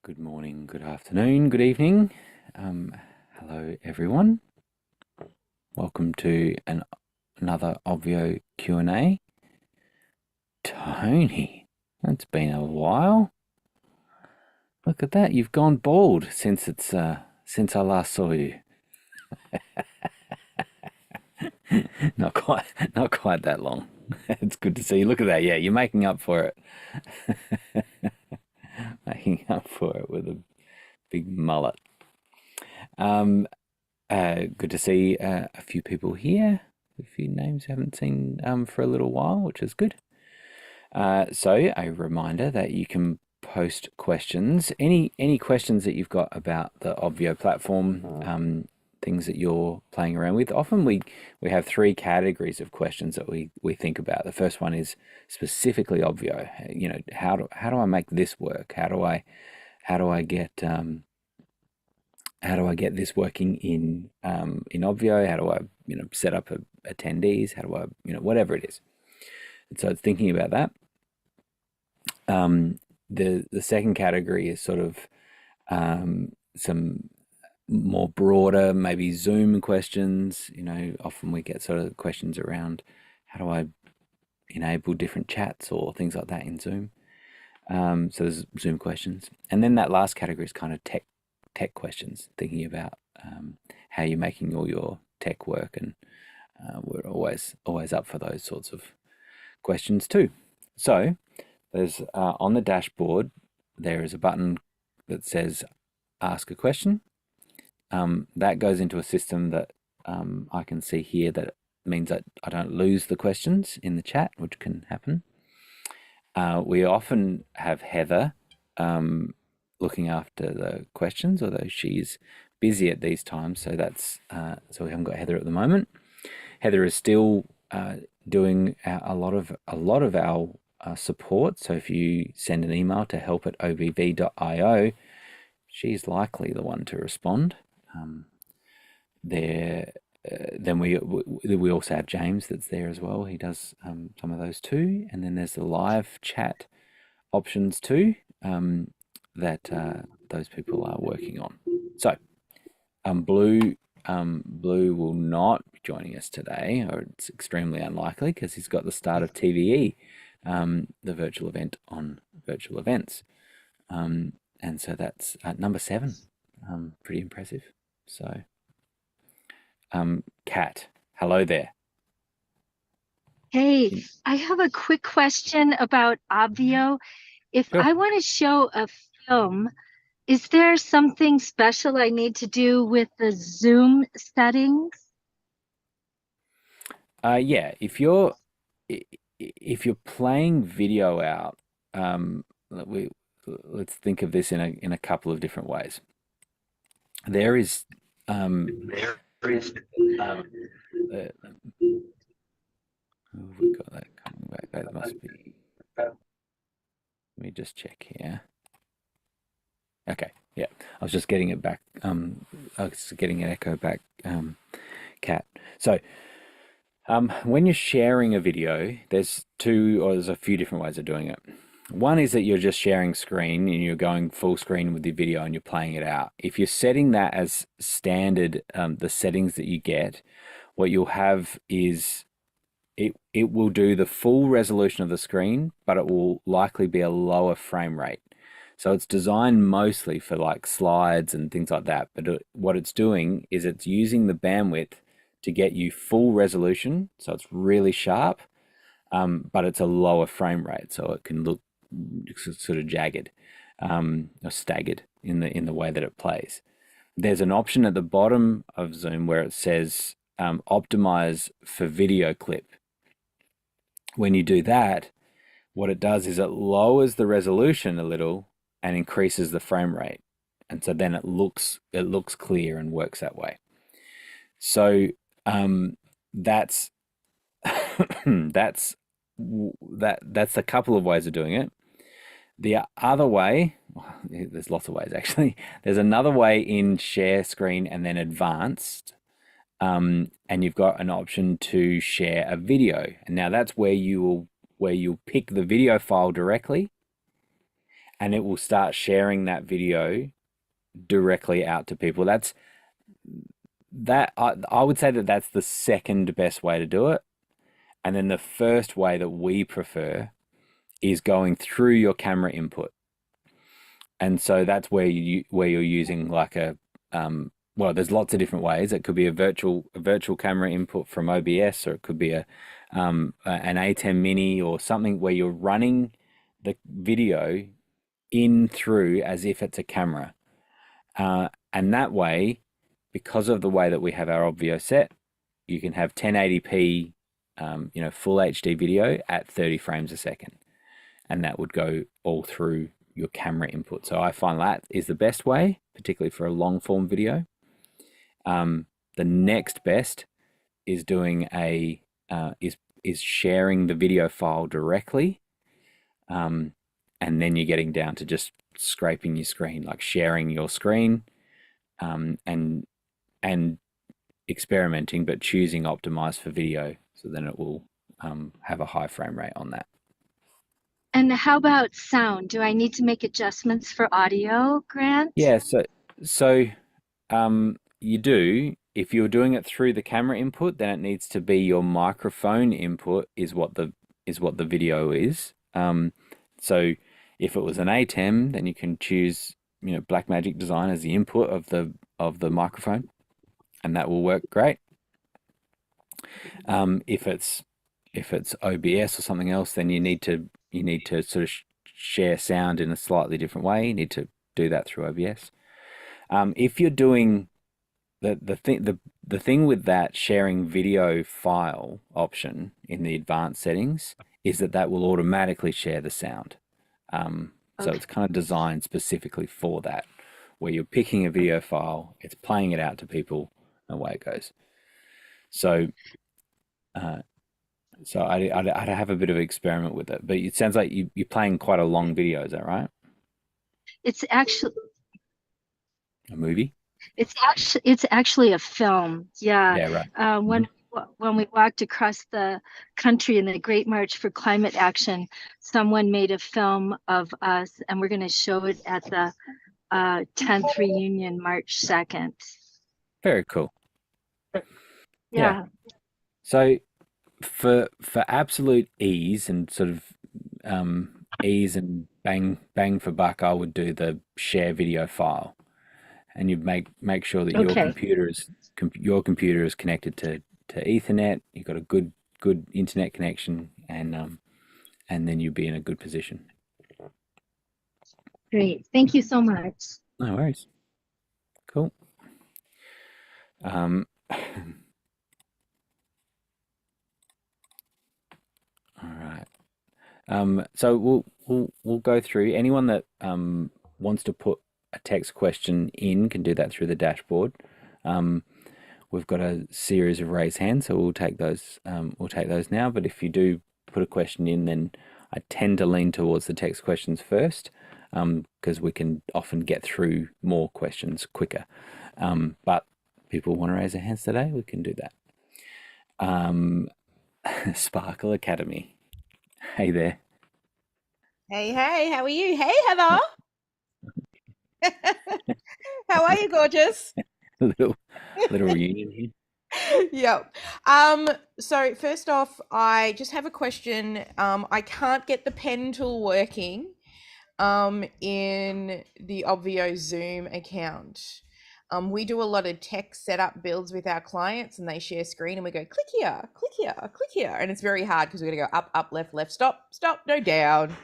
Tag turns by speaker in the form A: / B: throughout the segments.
A: Good morning, good afternoon, good evening. Hello, everyone. Welcome to another Obvio Q&A. Tony, it's been a while. Look at that, you've gone bald since I last saw you. Not quite that long. It's good to see you. Look at that. Yeah, you're making up for it. Making up for it with a big mullet. Good to see a few people here. A few names I haven't seen for a little while, which is good. So a reminder that you can post questions, any questions that you've got about the Obvio platform, things that you're playing around with. Often we have three categories of questions that we think about. The first one is specifically Obvio. You know, how do I make this work? How do I get this working in Obvio? How do I set up attendees? How do I whatever it is? And so it's thinking about that. The second category is sort of some more broader, maybe Zoom questions. Often we get sort of questions around how do I enable different chats or things like that in Zoom. So there's Zoom questions, and then that last category is kind of tech questions, thinking about how you're making all your tech work, and we're always up for those sorts of questions too. So there's on the dashboard there is a button that says ask a question. That goes into a system that I can see here that means that I don't lose the questions in the chat, which can happen. We often have Heather looking after the questions, although she's busy at these times, so that's so we haven't got Heather at the moment. Heather is still doing a lot of our support. So if you send an email to help@obv.io, she's likely the one to respond. Then we also have James that's there as well. He does some of those too. And then there's the live chat options too that those people are working on. So Blue will not be joining us today, or it's extremely unlikely because he's got the start of TVE, the virtual event on virtual events. And so that's number 7. Pretty impressive. So, Kat, hello there.
B: Hey, I have a quick question about Obvio. If
A: Sure.
B: I want to show a film, is there something special I need to do with the Zoom settings?
A: Yeah, if you're playing video out, let's think of this in a couple of different ways. There is oh, we got that coming back. That must be. Let me just check here. Okay, yeah, I was just getting it back. I was getting an echo back, Cat. So, when you're sharing a video, there's a few different ways of doing it. One is that you're just sharing screen and you're going full screen with the video and you're playing it out. If you're setting that as standard, the settings that you get, what you'll have is it will do the full resolution of the screen, but it will likely be a lower frame rate. So it's designed mostly for like slides and things like that. But what it's doing is it's using the bandwidth to get you full resolution. So it's really sharp, but it's a lower frame rate. So it can look sort of jagged or staggered in the way that it plays. There's an option at the bottom of Zoom where it says optimize for video clip. When you do that, what it does is it lowers the resolution a little and increases the frame rate. And so then it looks clear and works that way. So that's that's a couple of ways of doing it. The other way, well, there's lots of ways actually. There's another way in share screen and then advanced, and you've got an option to share a video. And now that's where you'll pick the video file directly, and it will start sharing that video directly out to people. I would say that that's the second best way to do it. And then the first way that we prefer is going through your camera input. And so that's where you're using like well, there's lots of different ways. It could be a virtual camera input from OBS, or it could be an A10 mini or something where you're running the video in through as if it's a camera. And that way, because of the way that we have our Obvio set, you can have 1080p, full HD video at 30 frames a second, and that would go all through your camera input. So I find that is the best way, particularly for a long form video. The next best is doing is sharing the video file directly, and then you're getting down to just scraping your screen, like sharing your screen, and experimenting, but choosing optimize for video. So then it will have a high frame rate on that.
B: And how about sound? Do I need to make adjustments for audio, Grant?
A: Yeah, so you do. If you're doing it through the camera input, then it needs to be your microphone input is what the video is. So if it was an ATEM, then you can choose, Blackmagic Design as the input of the microphone, and that will work great. If it's OBS or something else, then you need to sort of share sound in a slightly different way. You need to do that through OBS. If you're doing the thing with that sharing video file option in the advanced settings is that will automatically share the sound. So
B: Okay.
A: it's kind of designed specifically for that, where you're picking a video file, it's playing it out to people, and away it goes. So, uh, I'd have a bit of an experiment with it, but it sounds like you're playing quite a long video. Is that right?
B: It's actually
A: A movie?
B: it's actually a film. Yeah.
A: Yeah, right.
B: When
A: Mhm.
B: when we walked across the country in the Great March for Climate Action, someone made a film of us, and we're going to show it at the 10th reunion, March 2nd.
A: Very cool. Yeah.
B: Yeah.
A: So for absolute ease and sort of ease and bang for buck, I would do the share video file, and you make sure that your
B: Okay.
A: computer is connected to Ethernet. You've got a good internet connection, and then you'll be in a good position.
B: Great. Thank you so much.
A: No worries. Cool. Um, all right. So we'll go through. Anyone that wants to put a text question in can do that through the dashboard. We've got a series of raised hands, so we'll take those. We'll take those now. But if you do put a question in, then I tend to lean towards the text questions first, because we can often get through more questions quicker. But people want to raise their hands today, we can do that. Sparkle Academy. Hey there.
C: Hey, hey, how are you? Hey, Heather. How are you, gorgeous?
A: little little reunion here.
C: Yep. So first off, I just have a question. I can't get the pen tool working in the Obvio Zoom account. We do a lot of tech setup builds with our clients, and they share screen, and we go click here, click here, click here, and it's very hard because we're gonna go up, up, left, left, stop, stop, no, down.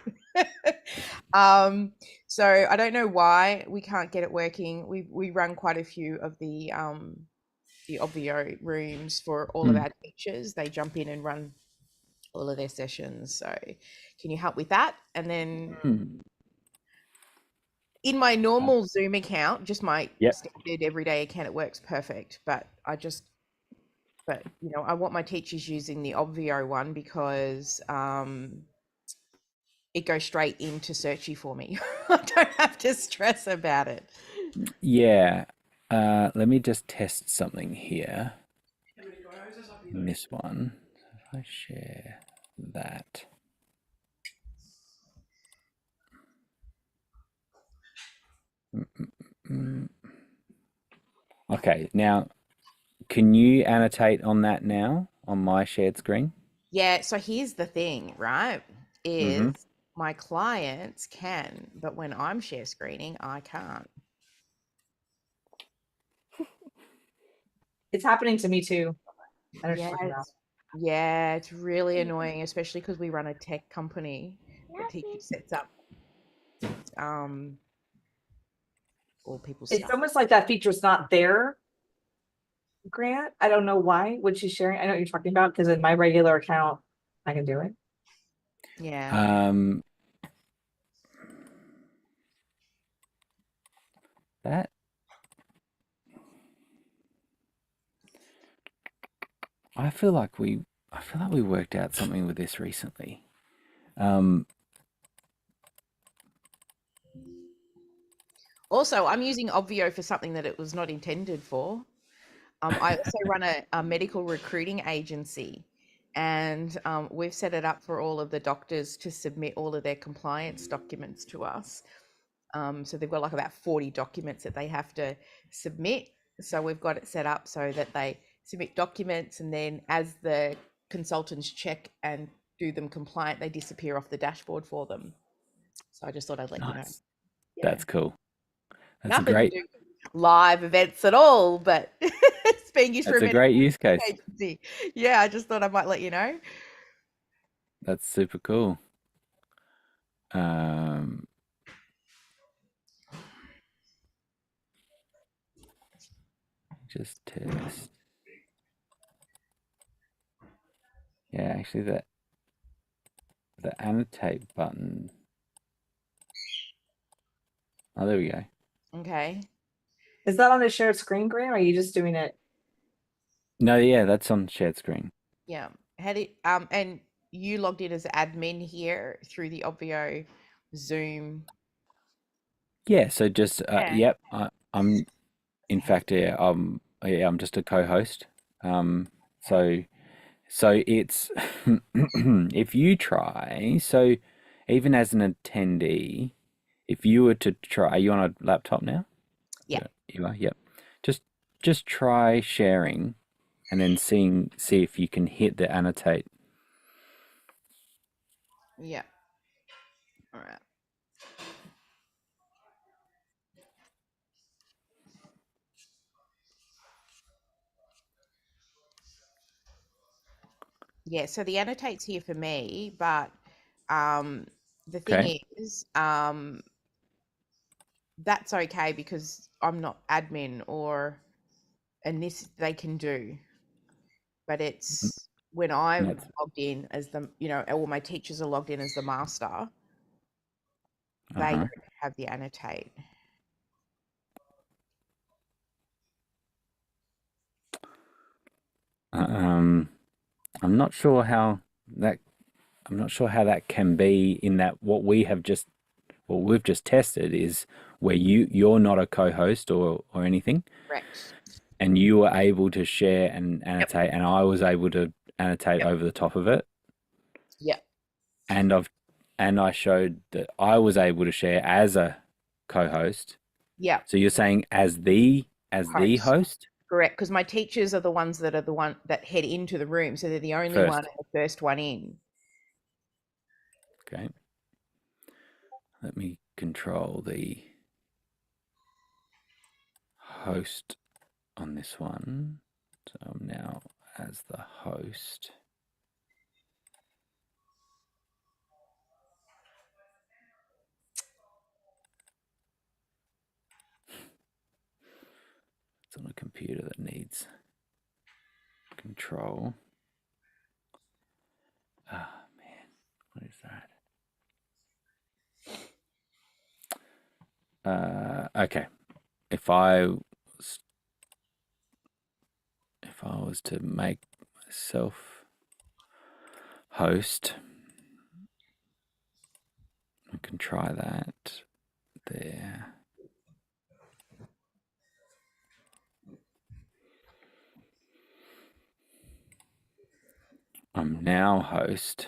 C: So I don't know why we can't get it working. We run quite a few of the Obvio rooms for all of our teachers. They jump in and run all of their sessions. So can you help with that? And then in my normal Zoom account, just my
A: Yep.
C: standard everyday account, it works perfect. But I want my teachers using the Obvio one because it goes straight into Searchy for me. I don't have to stress about it.
A: Yeah. Let me just test something here in this one. So if I share that. Okay, now can you annotate on that now on my shared screen?
C: Yeah, so here's the thing, right?
A: Mm-hmm.
C: Is my clients can, but when I'm share screening, I can't.
D: It's happening to me too. I know what
C: Yeah,
D: you're talking about.
C: it's really annoying, especially because we run a tech company that sets up um all people's
D: It's
C: stuff.
D: almost like that feature's not there, Grant. I don't know why. What she's sharing, I know what you're talking about because in my regular account, I can do it.
C: Yeah.
A: That I feel like we worked out something with this recently. Um,
C: Also, I'm using Obvio for something that it was not intended for. I also run a medical recruiting agency, and we've set it up for all of the doctors to submit all of their compliance documents to us. So they've got like about 40 documents that they have to submit. So we've got it set up so that they submit documents, and then as the consultants check and do them compliant, they disappear off the dashboard for them. So I just thought I'd let you know.
A: nice.
C: Yeah.
A: That's cool. That's a
C: Nothing to
A: great
C: do with live events at all, but it's being used for a
A: that's a
C: medical
A: great use case.
C: agency. Yeah, I just thought I might let you know.
A: That's super cool. Um, just test. Yeah, actually the annotate button. Oh, there we go.
C: Okay.
D: Is that on a shared screen, Grant? Or are you just doing it?
A: No, yeah, that's on shared screen.
C: Yeah. Had it and you logged in as admin here through the Obvio Zoom.
A: Yeah, so just
C: Yeah.
A: yep, I'm in fact yeah, I'm just a co-host. So it's if you try, so even as an attendee, if you were to try, are you on a laptop now?
C: Yeah.
A: You are, yep. Just try sharing and then see if you can hit the annotate.
C: Yeah. All right. Yeah, so the annotate's here for me, but um the
A: Okay.
C: thing is, that's okay because I'm not admin or and this they can do. But it's when
A: And
C: I'm
A: that's
C: logged in as the, all my teachers are logged in as the master, they
A: uh-huh.
C: don't have the annotate.
A: Um, I'm not sure how that I'm not sure how that can be in that what we've just tested is where you're not a co-host or anything,
C: Correct.
A: and you were able to share and
C: Yep.
A: annotate, and I was able to annotate
C: Yep.
A: over the top of it,
C: Yep.
A: and I showed that I was able to share as a co-host.
C: Yep.
A: So you're saying as the
C: Host.
A: host
C: Correct. Because my teachers are the ones that head into the room. So they're the only one
A: first.
C: and the first one in.
A: Okay. Let me control the host on this one. So I'm now as the host. It's on a computer that needs control. Ah, man, what is that? Okay. If I was to make myself host, I can try that there. I'm now host.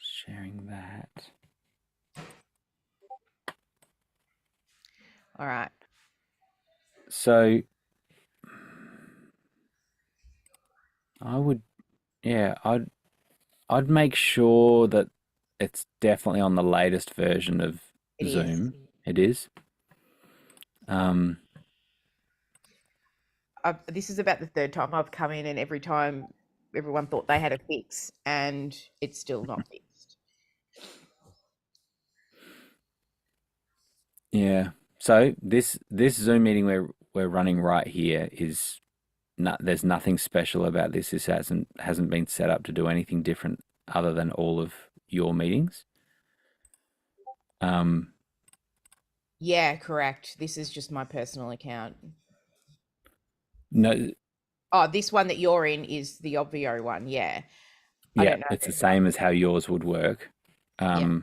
A: Sharing that.
C: All right.
A: So I would, yeah, I'd make sure that it's definitely on the latest version of
C: It is.
A: Zoom. It is. Um,
C: This is about the third time I've come in, and every time everyone thought they had a fix, and it's still not fixed.
A: yeah. So this Zoom meeting we're running right here is not, there's nothing special about this. This hasn't been set up to do anything different other than all of your meetings.
C: Yeah, correct. This is just my personal account.
A: No,
C: Oh, this one that you're in is the Obvio one. Yeah. I
A: yeah,
C: don't know.
A: it's the same as how yours would work.
C: Yeah.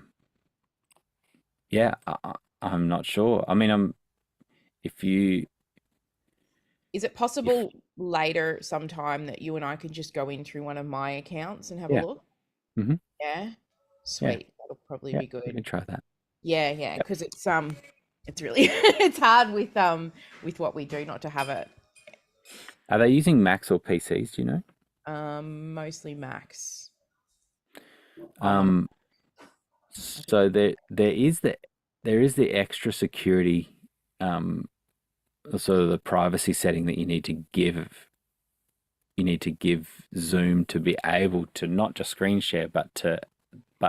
A: Yeah, I'm not sure. I mean, if you
C: Is it
A: if
C: possible later sometime that you and I can just go in through one of my accounts and have a
A: yeah,
C: look?
A: hmm
C: Yeah.
A: yeah,
C: Sweet. That'll probably
A: yeah,
C: be
A: we
C: good.
A: can try that.
C: Yeah, yeah,
A: Yep.
C: because it's really it's hard with what we do not to have it.
A: Are they using Macs or PCs? Do you know?
C: Mostly Macs.
A: Um, so there is the extra security, um, sort of the privacy setting that you need to give Zoom to be able to not just screen share, but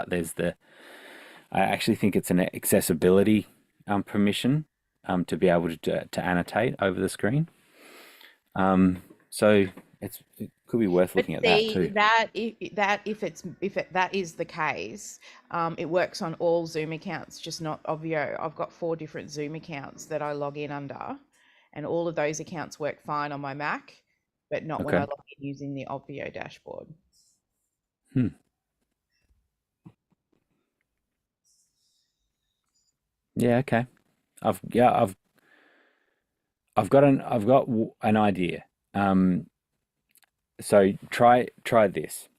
A: there's I actually think it's an accessibility permission to be able to annotate over the screen. So it could be worth
C: But
A: looking at that
C: see
A: too.
C: that that is the case, it works on all Zoom accounts, just not Obvio. I've got 4 different Zoom accounts that I log in under, and all of those accounts work fine on my Mac, but not when I
A: Okay.
C: log in using the Obvio dashboard.
A: Hmm. Yeah. Okay. I've got an idea. So try this.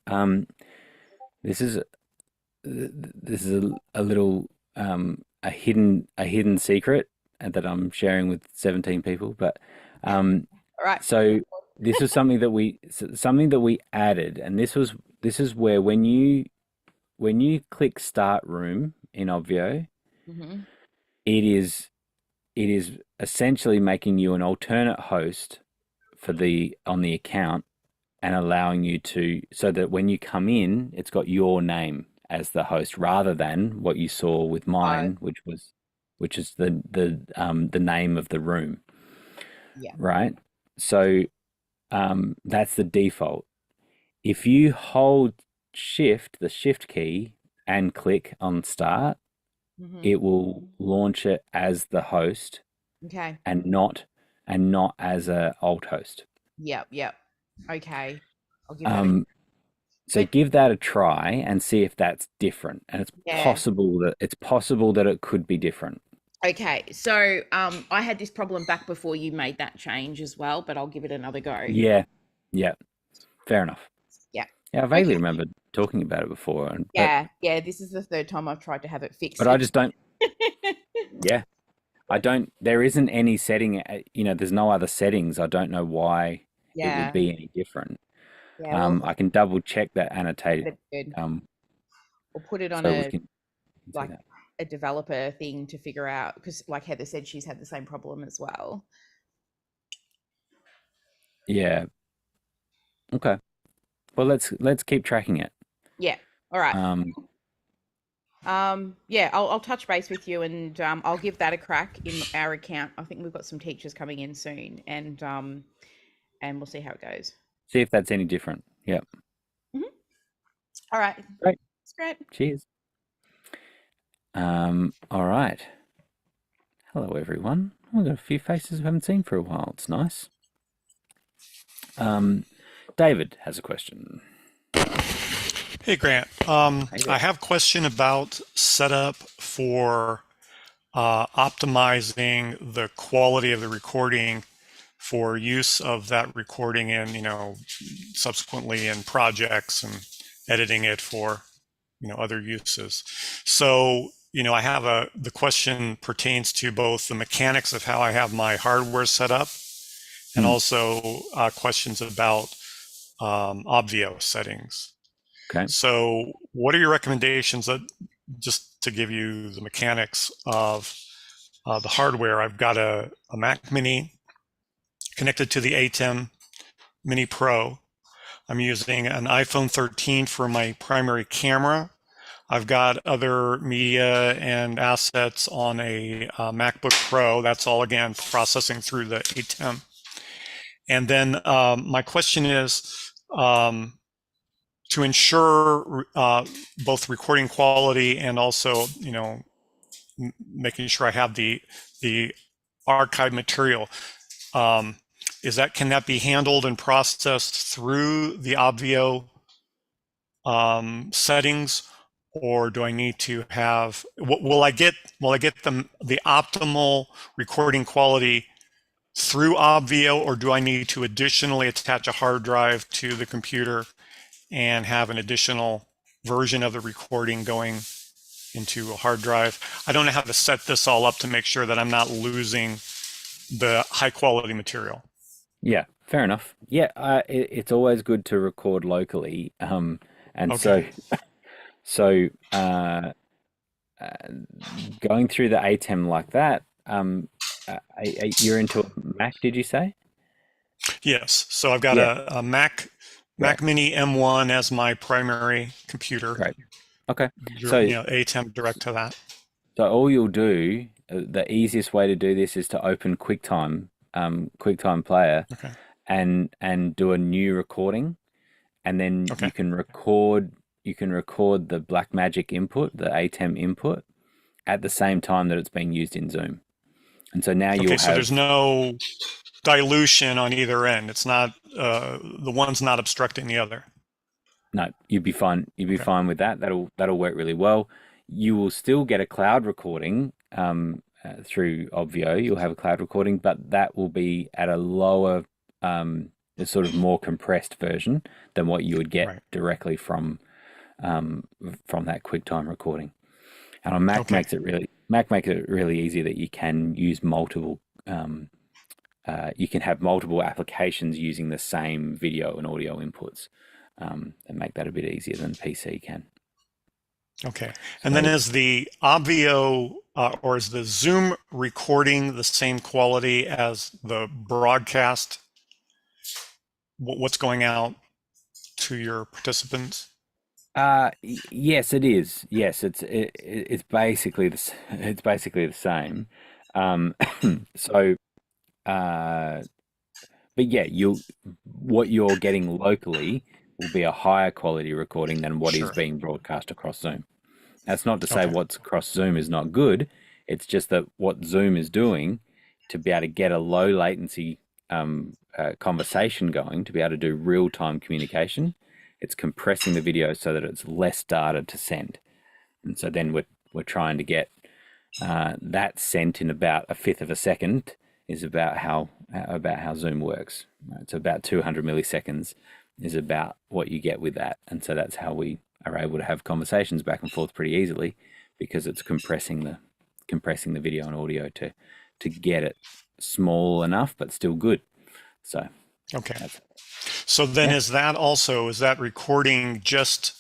A: Um, this is a little a hidden secret that I'm sharing with 17 people. But
C: All right.
A: so this was something that we added, and this is where when you click Start Room in Obvio,
C: Mm-hmm.
A: it is essentially making you an alternate host for the on the account and allowing you to, so that when you come in, it's got your name as the host rather than what you saw with mine, which is the name of the room,
C: Yeah.
A: right? So that's the default. If you hold the shift key, and click on start,
C: Mm-hmm.
A: it will launch it as the host
C: Okay.
A: and not as a alt host.
C: Yep. Yep. Okay. I'll give that a
A: So
C: but
A: give that a try and see if that's different. And
C: yeah.
A: it's possible that it could be different.
C: Okay. So I had this problem back before you made that change as well, but I'll give it another go.
A: Yeah, yeah, fair enough.
C: Yeah.
A: Yeah, I vaguely remember talking about it before,
C: Yeah. Yeah. This is the third time I've tried to have it fixed.
A: but I just don't. Yeah, I don't. There isn't any setting. There's no other settings. I don't know why it would
C: Yeah.
A: be any different.
C: Yeah. Well,
A: I can double check that annotate.
C: that's good. We'll put it on
A: So we can see
C: like
A: that.
C: a developer thing to figure out, because like Heather said, she's had the same problem as well.
A: Yeah. Okay. Well, let's keep tracking it.
C: Yeah. All right.
A: Um,
C: Yeah, I'll touch base with you, and I'll give that a crack in our account. I think we've got some teachers coming in soon, and we'll see how it goes.
A: See if that's any different. Yep.
C: All right.
A: Great.
C: That's great.
A: Cheers. All right. Hello, everyone. We've got a few faces we haven't seen for a while. It's nice. David has a question.
E: Hey, Grant. I have a question about setup for optimizing the quality of the recording for use of that recording in, subsequently in projects and editing it for, other uses. So I have the question pertains to both the mechanics of how I have my hardware set up and also questions about Obvio settings.
A: Okay.
E: So what are your recommendations just to give you the mechanics of the hardware? I've got a Mac Mini connected to the ATEM Mini Pro. I'm using an iPhone 13 for my primary camera. I've got other media and assets on a MacBook Pro. That's all, again, processing through the ATEM. And then my question is, to ensure both recording quality and also, making sure I have the archive material, can that be handled and processed through the Obvio settings, or do I need to have? Will I get the optimal recording quality through Obvio, or do I need to additionally attach a hard drive to the computer and have an additional version of the recording going into a hard drive? I don't know how to set this all up to make sure that I'm not losing the high quality material.
A: Yeah, fair enough. Yeah, it's always good to record locally. And
E: Okay.
A: so going through the ATEM like that, you're into a Mac, did you say?
E: Yes. So I've got
A: Yeah,
E: a Mac
A: great,
E: Mini M1 as my primary computer.
A: great. Okay, so
E: ATEM direct to that.
A: so all you'll do, the easiest way to do this is to open QuickTime Player,
E: Okay.
A: and do a new recording, and then
E: Okay.
A: you can record the Blackmagic input, the ATEM input, at the same time that it's being used in Zoom. And so now you'll
E: Okay. So there's
A: have
E: no dilution on either end. It's not the one's not obstructing the other.
A: no, you'd be fine. You'd be
E: Okay.
A: fine with that. That'll work really well. You will still get a cloud recording through Obvio. You'll have a cloud recording, but that will be at a lower, a sort of more compressed version than what you would get
E: Right.
A: directly from that QuickTime recording. And on Mac
E: Okay.
A: makes it really easy that you can use multiple. You can have multiple applications using the same video and audio inputs, and make that a bit easier than PC can.
E: Okay. And then
A: So
E: is the Obvio or is the Zoom recording the same quality as the broadcast? What's going out to your participants?
A: yes, it is. Yes, it's basically the same. So, but yeah, what you're getting locally will be a higher quality recording than what is
E: Sure.
A: being broadcast across Zoom. That's not to say
E: Okay.
A: what's across Zoom is not good. It's just that what Zoom is doing to be able to get a low latency conversation going, to be able to do real time communication, it's compressing the video so that it's less data to send. And so then we're trying to get that sent in about a fifth of a second is about how Zoom works. Right? So about 200 milliseconds is about what you get with that, and so that's how we are able to have conversations back and forth pretty easily, because it's compressing the video and audio to get it small enough but still good. So
E: Okay.
A: that's
E: So then
A: yeah.
E: is that recording just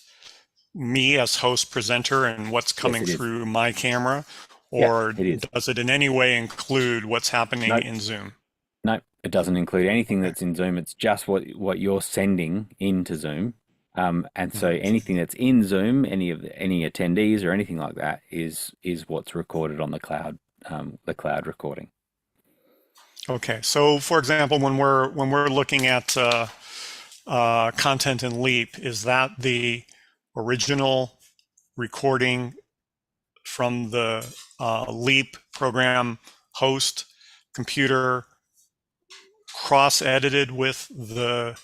E: me as host presenter and what's
A: Yes,
E: coming
A: it is.
E: through my camera,
A: Yeah,
E: or
A: it is.
E: does it in any way include what's happening
A: No,
E: in Zoom?
A: no, it doesn't include anything
E: Okay.
A: that's in Zoom. It's just what you're sending into Zoom. And so
E: Mhm.
A: anything that's in Zoom, any attendees or anything like that is what's recorded on the cloud recording.
E: Okay. So for example, when we're looking at content in Leap, is that the original recording from the Leap program host computer cross-edited with the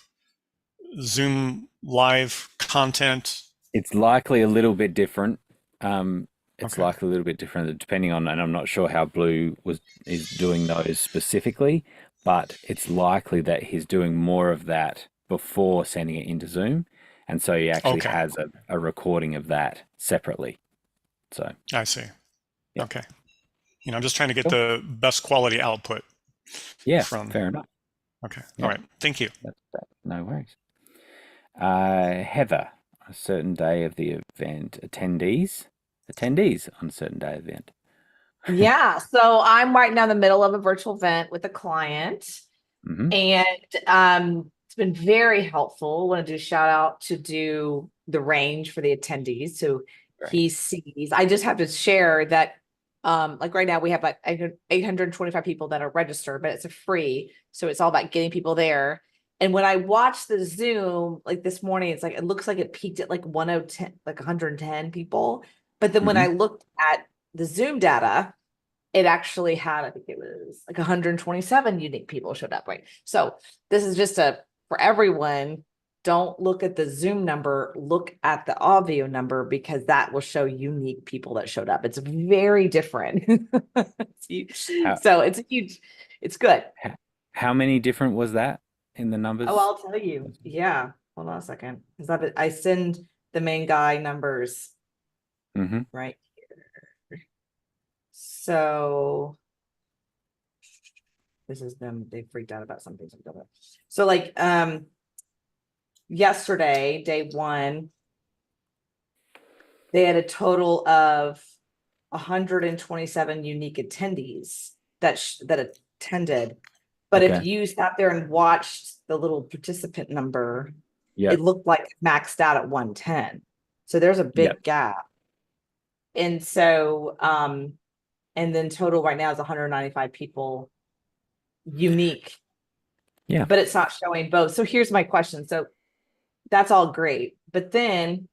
E: Zoom live content?
A: It's likely a little bit different. It's
E: Okay.
A: likely a little bit different depending on, and I'm not sure how Blue is doing those specifically, but it's likely that he's doing more of that before sending it into Zoom, and so he actually
E: Okay.
A: has a recording of that separately. So
E: I see.
A: Yeah.
E: Okay. I'm just trying to get
A: Cool.
E: the best quality output
A: yeah,
E: from.
A: fair enough.
E: Okay.
A: Yeah.
E: All right. Thank you.
A: That's that. No worries. Heather, a certain day of the event, attendees on a certain day of the event.
D: Yeah. So I'm right now in the middle of a virtual event with a client.
A: Mm-hmm.
D: And it's been very helpful. I want to do a shout out to do the range for the attendees. So he sees, I just have to share that like right now we have like 825 people that are registered, but it's a free. So it's all about getting people there. And when I watched the Zoom, like this morning, it's like, it looks like it peaked at like 110, like 110 people. But then when I looked at the Zoom data, it actually had, I think it was like 127 unique people showed up, right? So this is just for everyone, don't look at the Zoom number, look at the Obvio number, because that will show unique people that showed up. It's very different. So it's a huge, it's good.
A: How many different was that in the numbers?
D: Oh, I'll tell you. Yeah. Hold on a second. Because I send the main guy numbers right here. So this is them. They freaked out about something. So like yesterday, day one, they had a total of 127 unique attendees that attended. But if you sat there and watched the little participant number, it looked like it maxed out at 110. So there's a big gap. And so and then total right now is 195 people unique.
A: Yeah.
D: But it's not showing both. So here's my question. So that's all great. But then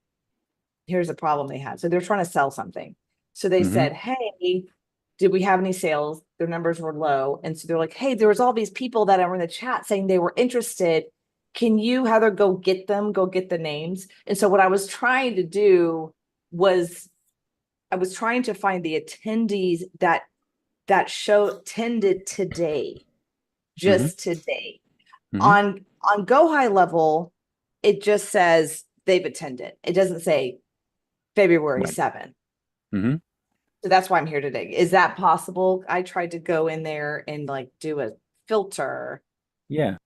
D: here's the problem they had. So they're trying to sell something. So they said, hey, did we have any sales? Their numbers were low. And so they're like, hey, there was all these people that are in the chat saying they were interested. Can you, Heather, go get them, go get the names? And so what I was trying to do was I was trying to find the attendees that attended today, just today. On Go High level, it just says they've attended. It doesn't say February 7th. So that's why I'm here today. Is that possible? I tried to go in there and like do a filter.
A: Yeah.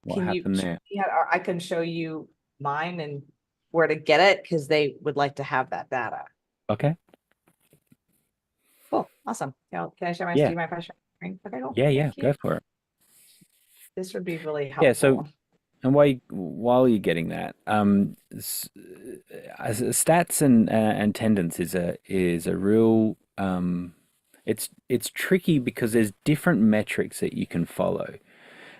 D: What happened there? Yeah, I can show you mine and where to get it because they would like to have that data.
A: Okay.
D: Cool. Awesome. Can I share my
A: Yeah.
D: screen? Okay, cool.
A: Yeah. Go for it.
D: This would be really helpful.
A: Yeah. So, and while you're getting that, stats and attendance is a real it's tricky because there's different metrics that you can follow,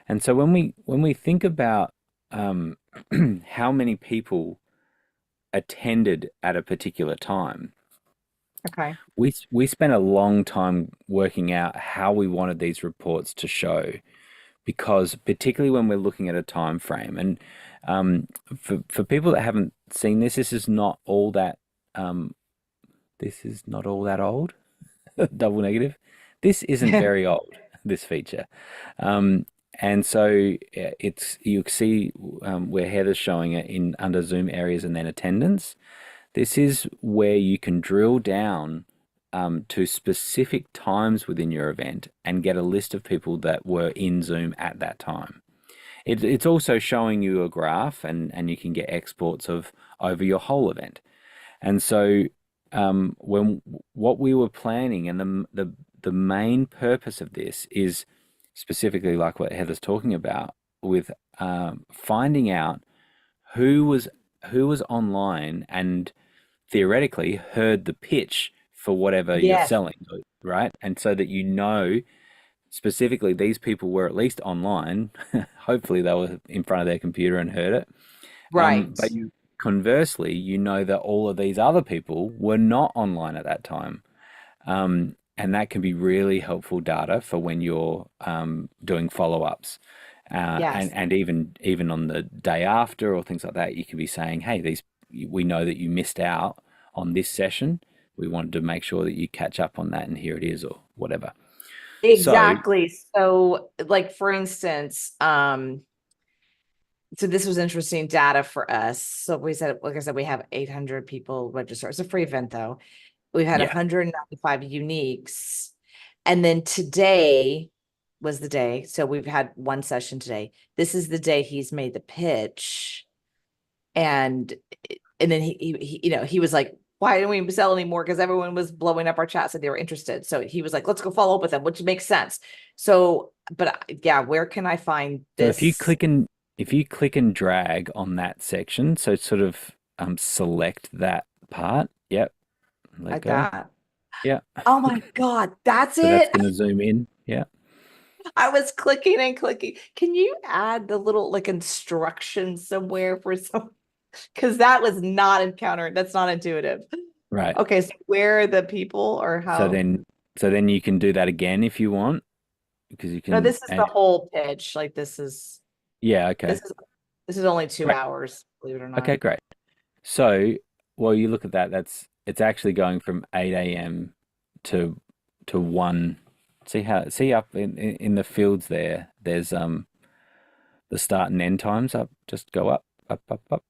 A: and so when we think about how many people attended at a particular time,
D: okay,
A: we spent a long time working out how we wanted these reports to show. Because particularly when we're looking at a time frame, and for people that haven't seen this, this is not all that old. Double negative. This isn't very old. This feature, and so you see where Heather's showing it in under Zoom areas and then attendance. This is where you can drill down to specific times within your event and get a list of people that were in Zoom at that time. It's also showing you a graph and you can get exports over your whole event. And so what we were planning and the main purpose of this is specifically like what Heather's talking about with finding out who was online and theoretically heard the pitch for whatever you're selling, right? And so that specifically these people were at least online. Hopefully they were in front of their computer and heard it.
D: Right.
A: But conversely, you know that all of these other people were not online at that time. And that can be really helpful data for when you're doing follow-ups. And even on the day after or things like that, you can be saying, hey, we know that you missed out on this session. We wanted to make sure that you catch up on that, and here it is, or whatever.
D: Exactly. So like, for instance, so this was interesting data for us. So we said, like I said, we have 800 people register. It's a free event though. We had
A: Yeah.
D: 195 uniques. And then today was the day. So we've had one session today. This is the day he's made the pitch. And then he was like, why don't we sell anymore? Because everyone was blowing up our chat, said they were interested. So he was like, let's go follow up with them, which makes sense. So, but yeah, where can I find
A: So
D: this?
A: if you click and drag on that section, so sort of select that part. Yep. Let
D: like
A: go.
D: that.
A: Yeah.
D: Oh my God, that's
A: So that's
D: it.
A: going to zoom in. Yeah.
D: I was clicking and clicking. Can you add the little like instructions somewhere for some? Because that was not encountered. That's not intuitive.
A: Right.
D: Okay, so where are the people or how?
A: So then you can do that again if you want, because you
D: No,
A: can.
D: this is the whole pitch. Like this is
A: Okay.
D: this is only 2
A: Great.
D: hours, believe it or not.
A: Okay, great. So, well, you look at that. It's actually going from 8 a.m. to 1. See up in the fields there. There's the start and end times up. Just go up, up, up, up,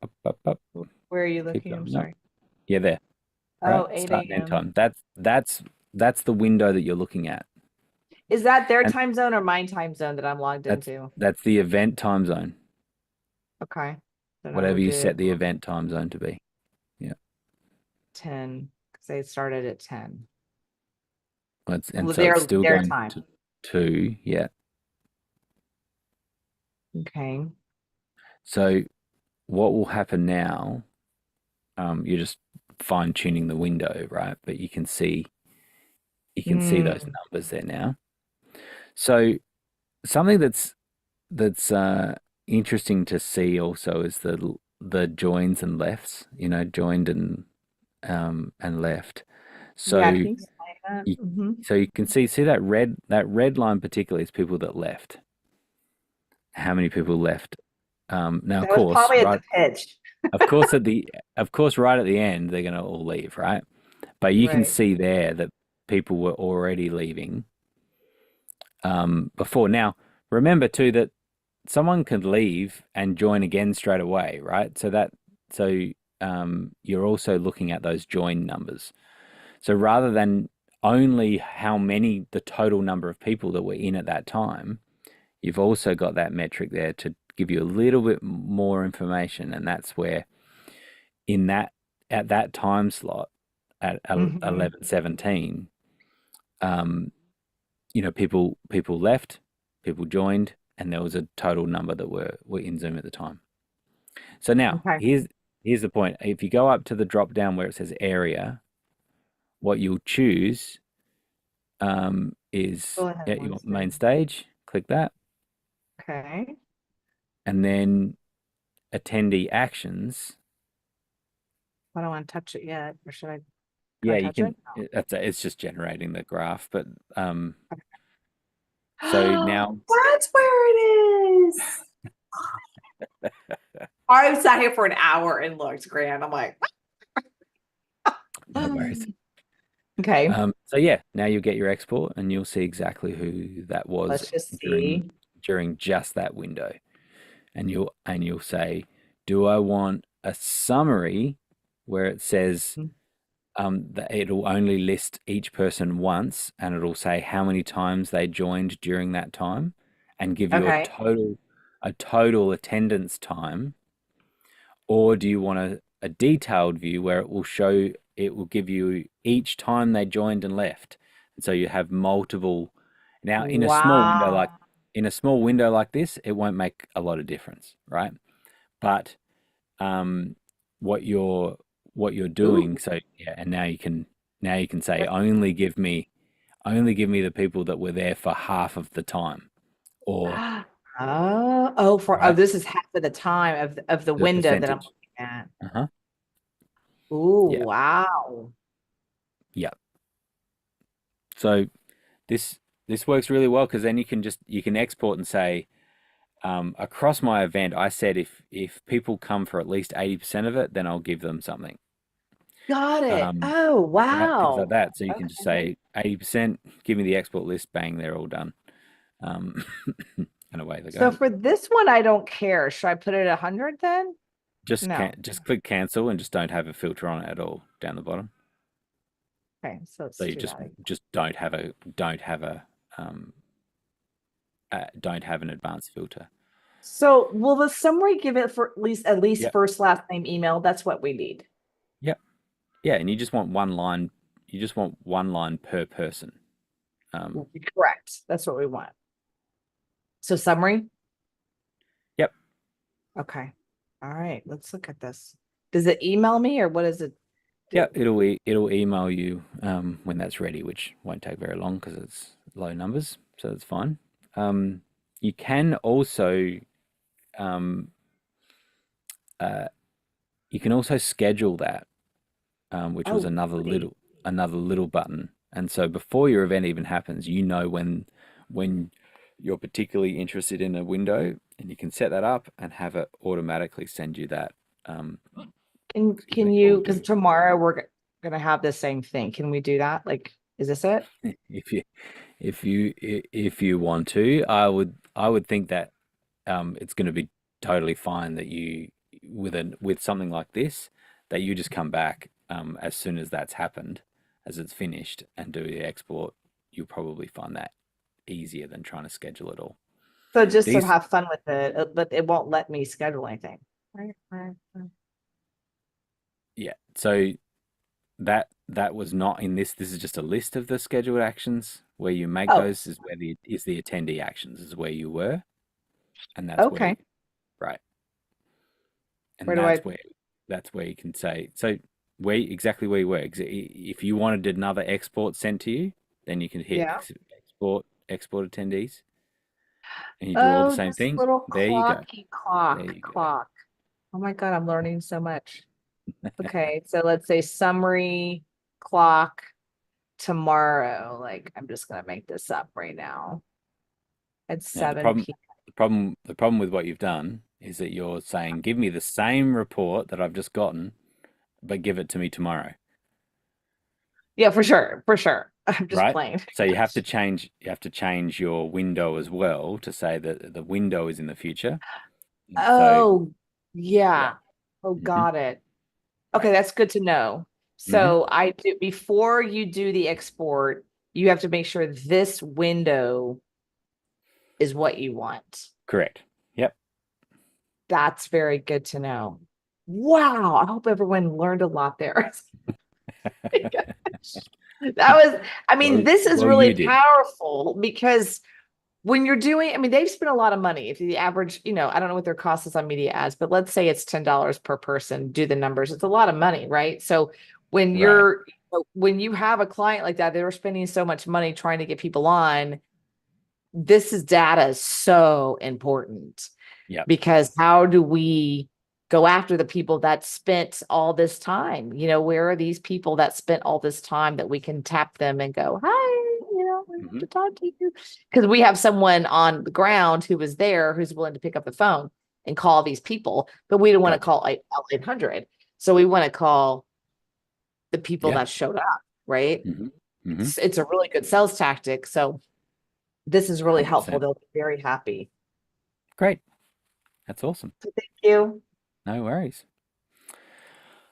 A: up, up, up.
D: Where are you
A: Keep
D: looking? I'm
A: going up.
D: sorry.
A: Yeah, there.
D: Oh,
A: Right.
D: 8
A: Start and end
D: a.m.
A: time. That's the window that you're looking at.
D: Is that their
A: And
D: time zone or my time zone that I'm logged into?
A: that's the event time zone.
D: Okay. Then I
A: Whatever
D: will
A: you
D: do
A: set the event time zone to be. Yeah.
D: 10 because they started at 10.
A: And
D: Well,
A: so it's still
D: their
A: going
D: time.
A: to 2. Yeah.
D: Okay.
A: So what will happen now? You're just fine tuning the window, right? But you can see those numbers there now. So something that's interesting to see also is the joins and lefts. Joined and left. So
D: Yeah, can you explain that?
A: you can see that red line particularly is people that left. How many people left? Now,
D: That was probably at the pitch.
A: of course, right at the end, they're going to all leave, right? But you can
D: Right.
A: see there that people were already leaving before. Now, remember too that someone could leave and join again straight away, right? So you're also looking at those join numbers. So rather than only the total number of people that were in at that time, you've also got that metric there to give you a little bit more information, and that's where at that time slot at 11:17, people left, people joined, and there was a total number that were in Zoom at the time. So now here's the point. If you go up to the drop down where it says area, what you'll choose is your main stage. Click that.
D: Okay.
A: And then attendee actions.
D: I don't want to touch it yet, or should I?
A: Yeah, you can. It's just generating the graph, but so now
D: that's where it is. I sat here for an hour and looked, Grant. I'm like,
A: no worries.
D: Okay.
A: So yeah, now you'll get your export, and you'll see exactly who that was.
D: Let's just see
A: during just that window, and you'll say, do I want a summary where it says that it'll only list each person once, and it'll say how many times they joined during that time, and give you a total attendance time, or do you want a detailed view where it will give you each time they joined and left, and so you have multiple. Now in a small window like this, it won't make a lot of difference, right? But what you're doing, so yeah, and now you can say only give me the people that were there for half of the time, or
D: this is half of the time of the window
A: percentage
D: that I'm looking at.
A: Yeah.
D: Wow.
A: Yeah. So this works really well, because then you can export and say, across my event, I said if people come for at least 80% of it, then I'll give them something.
D: Got it. Oh, wow.
A: Right? Things like that. So you can just say 80%, give me the export list, bang, they're all done. And away they go.
D: So for this one, I don't care. Should I put it at 100 then? No.
A: just click cancel and just don't have a filter on it at all down the bottom.
D: Okay, so let's
A: So you
D: do
A: just
D: that.
A: don't have a um don't have an advanced filter.
D: So will the summary give it for at least
A: Yep.
D: first, last name, email? That's what we need.
A: Yep. Yeah, and you just want one line. You just want one line per person.
D: Correct. That's what we want. So summary?
A: Yep.
D: Okay. All right. Let's look at this. Does it email me or what does it do?
A: Yeah, it'll email you when that's ready, which won't take very long because it's low numbers, so it's fine. You can also um, you can also schedule that, which was
D: Oh, goody.
A: another little button. And so before your event even happens, you know when you're particularly interested in a window, and you can set that up and have it automatically send you that.
D: Can you, because tomorrow we're gonna have the same thing. Can we do that? Like, is this it?
A: If you if you want to, I would think that it's going to be totally fine that you with something like this that you just come back as soon as that's happened, as it's finished, and do the export. You'll probably find that easier than trying to schedule it all.
D: So just to
A: These
D: have fun with it, but it won't let me schedule anything. Right.
A: Yeah, so that was not in this. This is just a list of the scheduled actions. Where you make
D: Oh,
A: those is where the attendee actions is where you were, and that's where
D: okay.
A: right. And
D: Where do I?
A: that's where you can say so exactly where you were. If you wanted another export sent to you, then you can hit
D: Yeah.
A: export attendees, and you do all the
D: Oh,
A: same
D: this
A: thing.
D: little
A: There you go. There you go.
D: clock. Oh my God, I'm learning so much. Okay, so let's say summary clock tomorrow. Like, I'm just gonna make this up right now at
A: Now
D: 7 p.m.
A: the problem with what you've done is that you're saying, give me the same report that I've just gotten, but give it to me tomorrow,
D: Yeah, for sure, for sure. I'm just
A: right?
D: playing.
A: So you have to change your window as well to say that the window is in the future. And so
D: Oh,
A: yeah.
D: yeah. Oh,
A: Hmm.
D: got it.
A: Right.
D: Okay, that's good to know.
A: Hmm.
D: So I do before you do the export, you have to make sure this window is what you want.
A: Correct. Yep.
D: That's very good to know. Wow, I hope everyone learned a lot there. That was, I mean, this is
A: Well, you
D: really
A: did.
D: powerful because when you're doing, I mean, they've spent a lot of money. If the average, I don't know what their cost is on media ads, but let's say it's $10 per person, do the numbers. It's a lot of money, right? So when
A: Right.
D: when you have a client like that, they're spending so much money trying to get people on, data is so important
A: Yep.
D: because how do we go after the people that spent all this time? Where are these people that spent all this time that we can tap them and go, hi, we want to talk to you? Because we have someone on the ground who was there who's willing to pick up the phone and call these people, but we don't want to
A: Gotcha.
D: call 800. So we want to call the people
A: Yeah.
D: that showed up, right?
A: Hmm. Hmm.
D: It's a really good sales tactic. So this is really helpful.
A: 100%.
D: They'll be very happy.
A: Great. That's awesome.
D: So thank you.
A: No worries.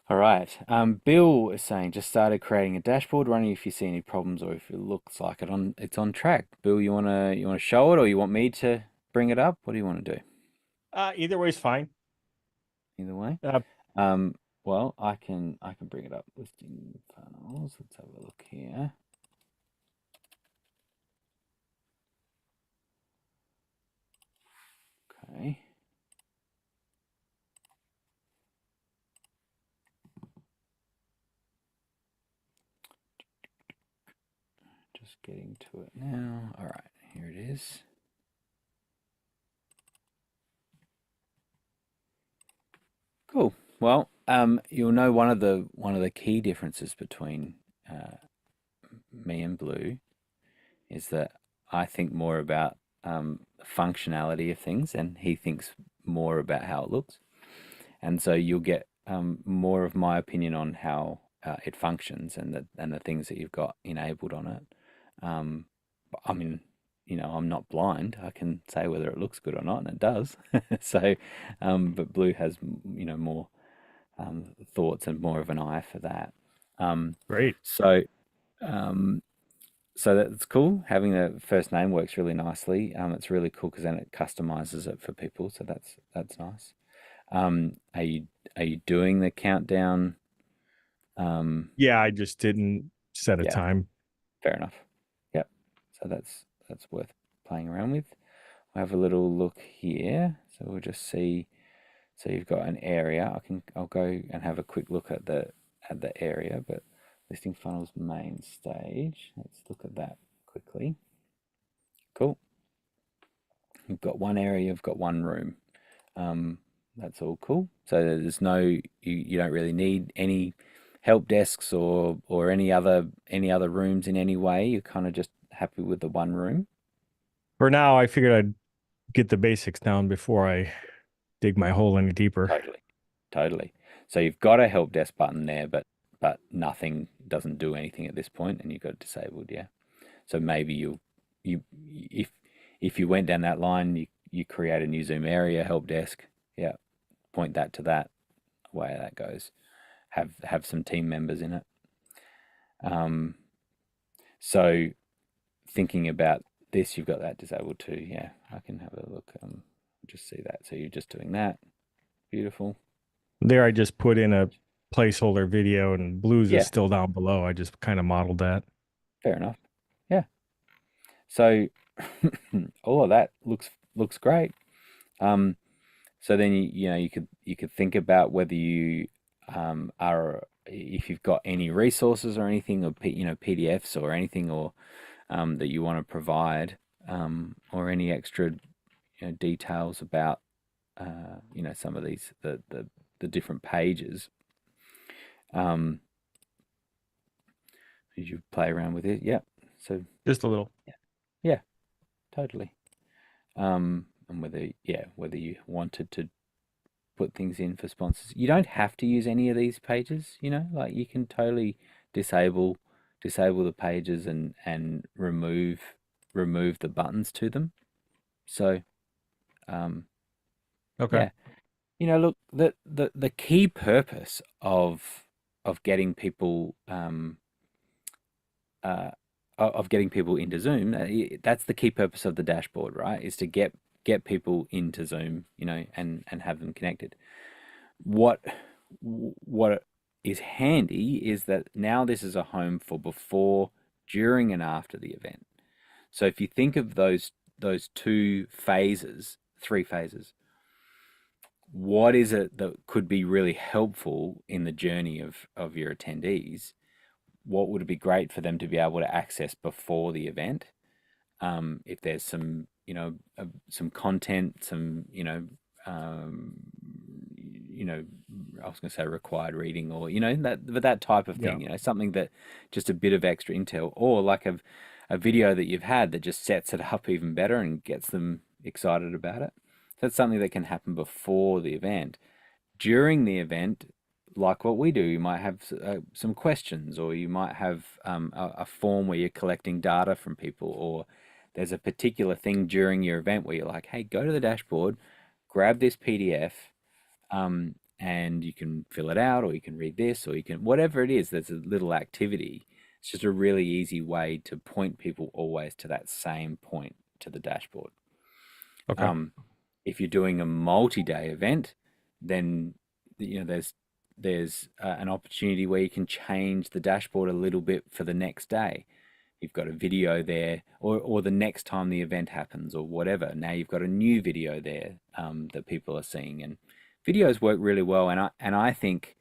A: All right. Bill is saying just started creating a dashboard, running if you see any problems or if it looks like it's on track. Bill, you wanna show it or you want me to bring it up? What do you want to do?
F: Either way is fine.
A: Either way.
F: Uh,
A: Well, I can bring it up. Listing funnels. Let's have a look here. Okay. Just getting to it now. All right, here it is. Cool. Well, you'll know one of the key differences between me and Blue is that I think more about the functionality of things, and he thinks more about how it looks. And so you'll get more of my opinion on how it functions and the things that you've got enabled on it. I mean, I'm not blind. I can say whether it looks good or not, and it does. So, but Blue has, more thoughts and more of an eye for that.
F: Great.
A: So, um, so that's cool. Having the first name works really nicely. It's really cool because then it customizes it for people. So that's nice. Are you doing the countdown?
F: Yeah, I just didn't set a
A: Yeah,
F: time.
A: fair enough. Yep. So that's worth playing around with. We'll have a little look here. So we'll just see. So you've got an area. I'll go and have a quick look at the area, but listing funnels main stage. Let's look at that quickly. Cool. You've got one area, you've got one room. That's all cool. So there's no, you don't really need any help desks or any other rooms in any way. You're kind of just happy with the one room.
F: For now, I figured I'd get the basics down before I dig my hole any deeper.
A: Totally. So you've got a help desk button there, but nothing doesn't do anything at this point, and you've got it disabled. Yeah. So maybe you if you went down that line, you create a new Zoom area help desk. Yeah. Point that to that. Away that goes. Have some team members in it. So thinking about this, you've got that disabled too. Yeah, I can have a look. Just see that. So you're just doing that. Beautiful.
F: There, I just put in a placeholder video, and Blues
A: Yeah.
F: is still down below. I just kind of modeled that.
A: Fair enough. Yeah. So all of that looks great. So then you could think about whether you are, if you've got any resources or anything, or PDFs or anything, or that you want to provide, or any extra details about some of these the different pages. Did you play around with it? Yeah. So
F: Just a little.
A: yeah, totally. And whether you wanted to put things in for sponsors, you don't have to use any of these pages. Like you can totally disable the pages and remove the buttons to them. So,
F: Okay.
A: yeah, look, the key purpose of getting people into Zoom, that's the key purpose of the dashboard, right? Is to get people into Zoom, and have them connected. What is handy is that now this is a home for before, during, and after the event. So if you think of those 3 phases, what is it that could be really helpful in the journey of your attendees? What would it be great for them to be able to access before the event? If there's some, some content, some, I was going to say required reading, or that type of thing.
F: Yeah.
A: Something that just a bit of extra intel, or like a video that you've had that just sets it up even better and gets them excited about it. That's something that can happen before the event. During the event, like what we do, you might have some questions, or you might have a form where you're collecting data from people, or there's a particular thing during your event where you're like, hey, go to the dashboard, grab this PDF, and you can fill it out, or you can read this, or you can, whatever it is, there's a little activity. It's just a really easy way to point people always to that same point, to the dashboard.
F: Okay.
A: If you're doing a multi-day event, then there's an opportunity where you can change the dashboard a little bit for the next day. You've got a video there, or the next time the event happens, or whatever. Now you've got a new video there that people are seeing, and videos work really well. And I think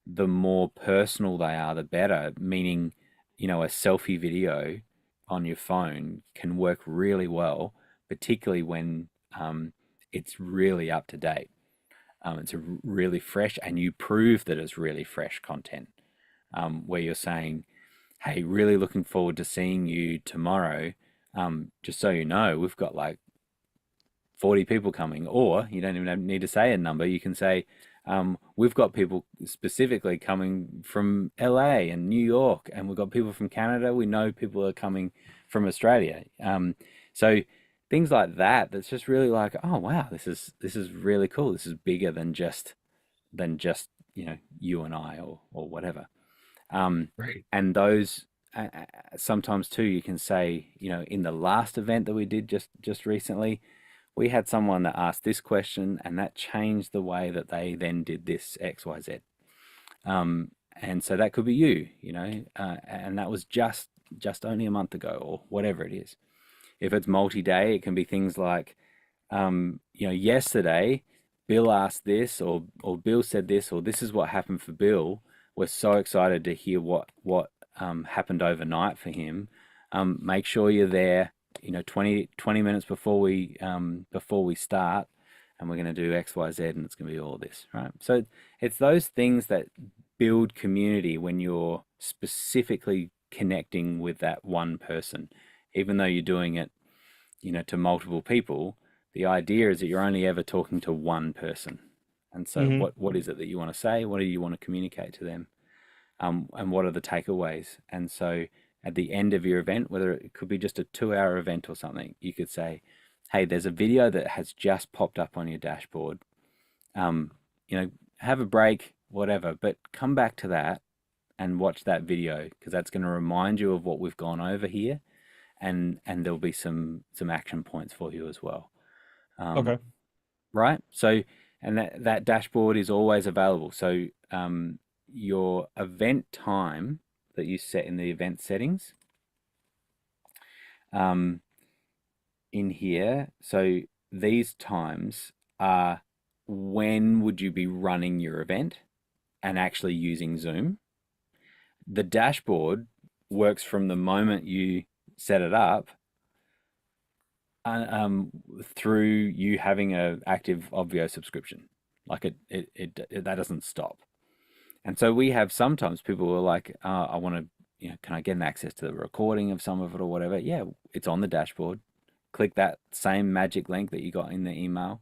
A: the more personal they are, the better. Meaning, a selfie video on your phone can work really well, particularly when it's really up to date. It's really fresh, and you prove that it's really fresh content, where you're saying, hey, really looking forward to seeing you tomorrow. Just so you know, we've got like 40 people coming, or you don't even need to say a number. You can say, we've got people specifically coming from LA and New York, and we've got people from Canada. We know people are coming from Australia. So things like that, that's just really like, oh wow, this is really cool. This is bigger than just you and I or whatever.
F: Right.
A: And those sometimes too, you can say, in the last event that we did just recently, we had someone that asked this question, and that changed the way that they then did this XYZ. And so that could be and that was just only a month ago or whatever it is. If it's multi-day, it can be things like, yesterday Bill asked this, or Bill said this, or this is what happened for Bill. We're so excited to hear what happened overnight for him. Make sure you're there, 20 minutes before we start, and we're going to do X, Y, Z, and it's going to be all this, right? So it's those things that build community when you're specifically connecting with that one person, even though you're doing it, to multiple people. The idea is that you're only ever talking to one person. And so
F: Mm-hmm.
A: what is it that you want to say? What do you want to communicate to them? And what are the takeaways? And so at the end of your event, whether it could be just a 2-hour event or something, you could say, hey, there's a video that has just popped up on your dashboard. Have a break, whatever, but come back to that and watch that video, because that's going to remind you of what we've gone over here, and there'll be some action points for you as well.
F: Okay.
A: Right? So, and that dashboard is always available. So your event time that you set in the event settings, in here, so these times are when would you be running your event and actually using Zoom. The dashboard works from the moment you set it up, through you having a active Obvio subscription. Like it that doesn't stop. And so we have sometimes people who are like, I want to, can I get an access to the recording of some of it or whatever? Yeah, it's on the dashboard. Click that same magic link that you got in the email.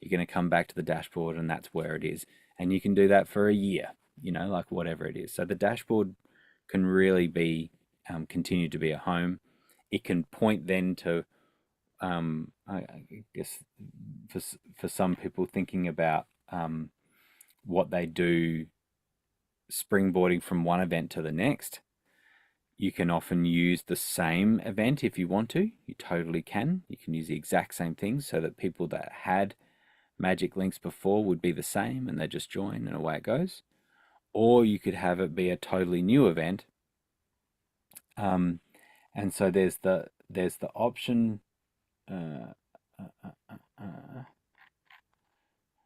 A: You're going to come back to the dashboard, and that's where it is. And you can do that for a year, like whatever it is. So the dashboard can really be, continue to be a home. It can point then to, I guess for some people thinking about what they do, springboarding from one event to the next. You can often use the same event if you want to. You totally can. You can use the exact same things so that people that had magic links before would be the same, and they just join and away it goes. Or you could have it be a totally new event. And so there's the option. How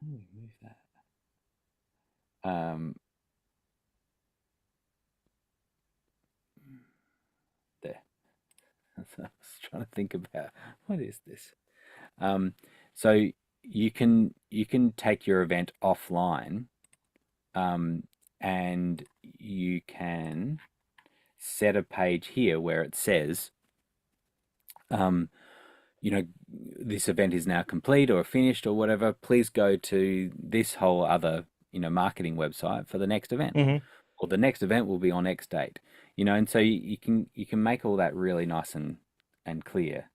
A: do we move that? There. I was trying to think about what is this. So you can take your event offline, and you can set a page here where it says, this event is now complete or finished or whatever. Please go to this whole other, marketing website for the next event,
F: Mm-hmm.
A: or the next event will be on X date, and so you can make all that really nice and clear,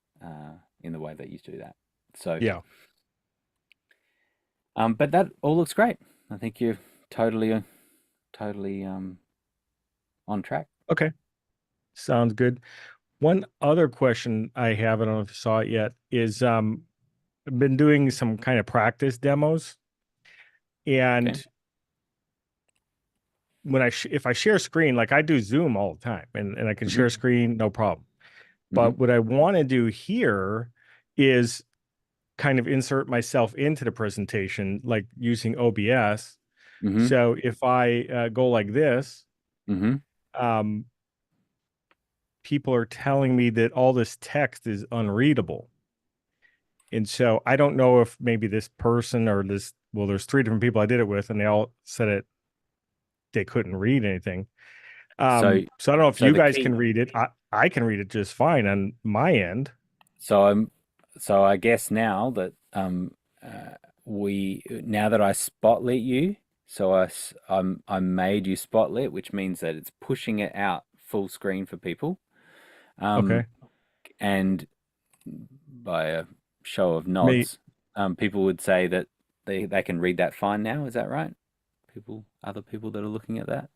A: in the way that you do that. So
F: Yeah.
A: but that all looks great. I think you're totally on track.
F: Okay. Sounds good. One other question I have, I don't know if you saw it yet, is I've been doing some kind of practice demos, and
A: Okay.
F: when if I share screen, like I do Zoom all the time, and I can share screen, no problem. But what I want to do here is kind of insert myself into the presentation, like using OBS. So if I go like this, people are telling me that all this text is unreadable. And so I don't know if maybe this person or this, well, there's 3 different people I did it with, and they all said they couldn't read anything. So I don't know if you guys can read it. I can read it just fine on my end.
A: So I guess now that now that I spotlit you, so I made you spotlit, which means that it's pushing it out full screen for people.
F: Okay.
A: And by a show of
F: May-
A: nods, people would say that they can read that fine now. Is that right? Other people that are looking at that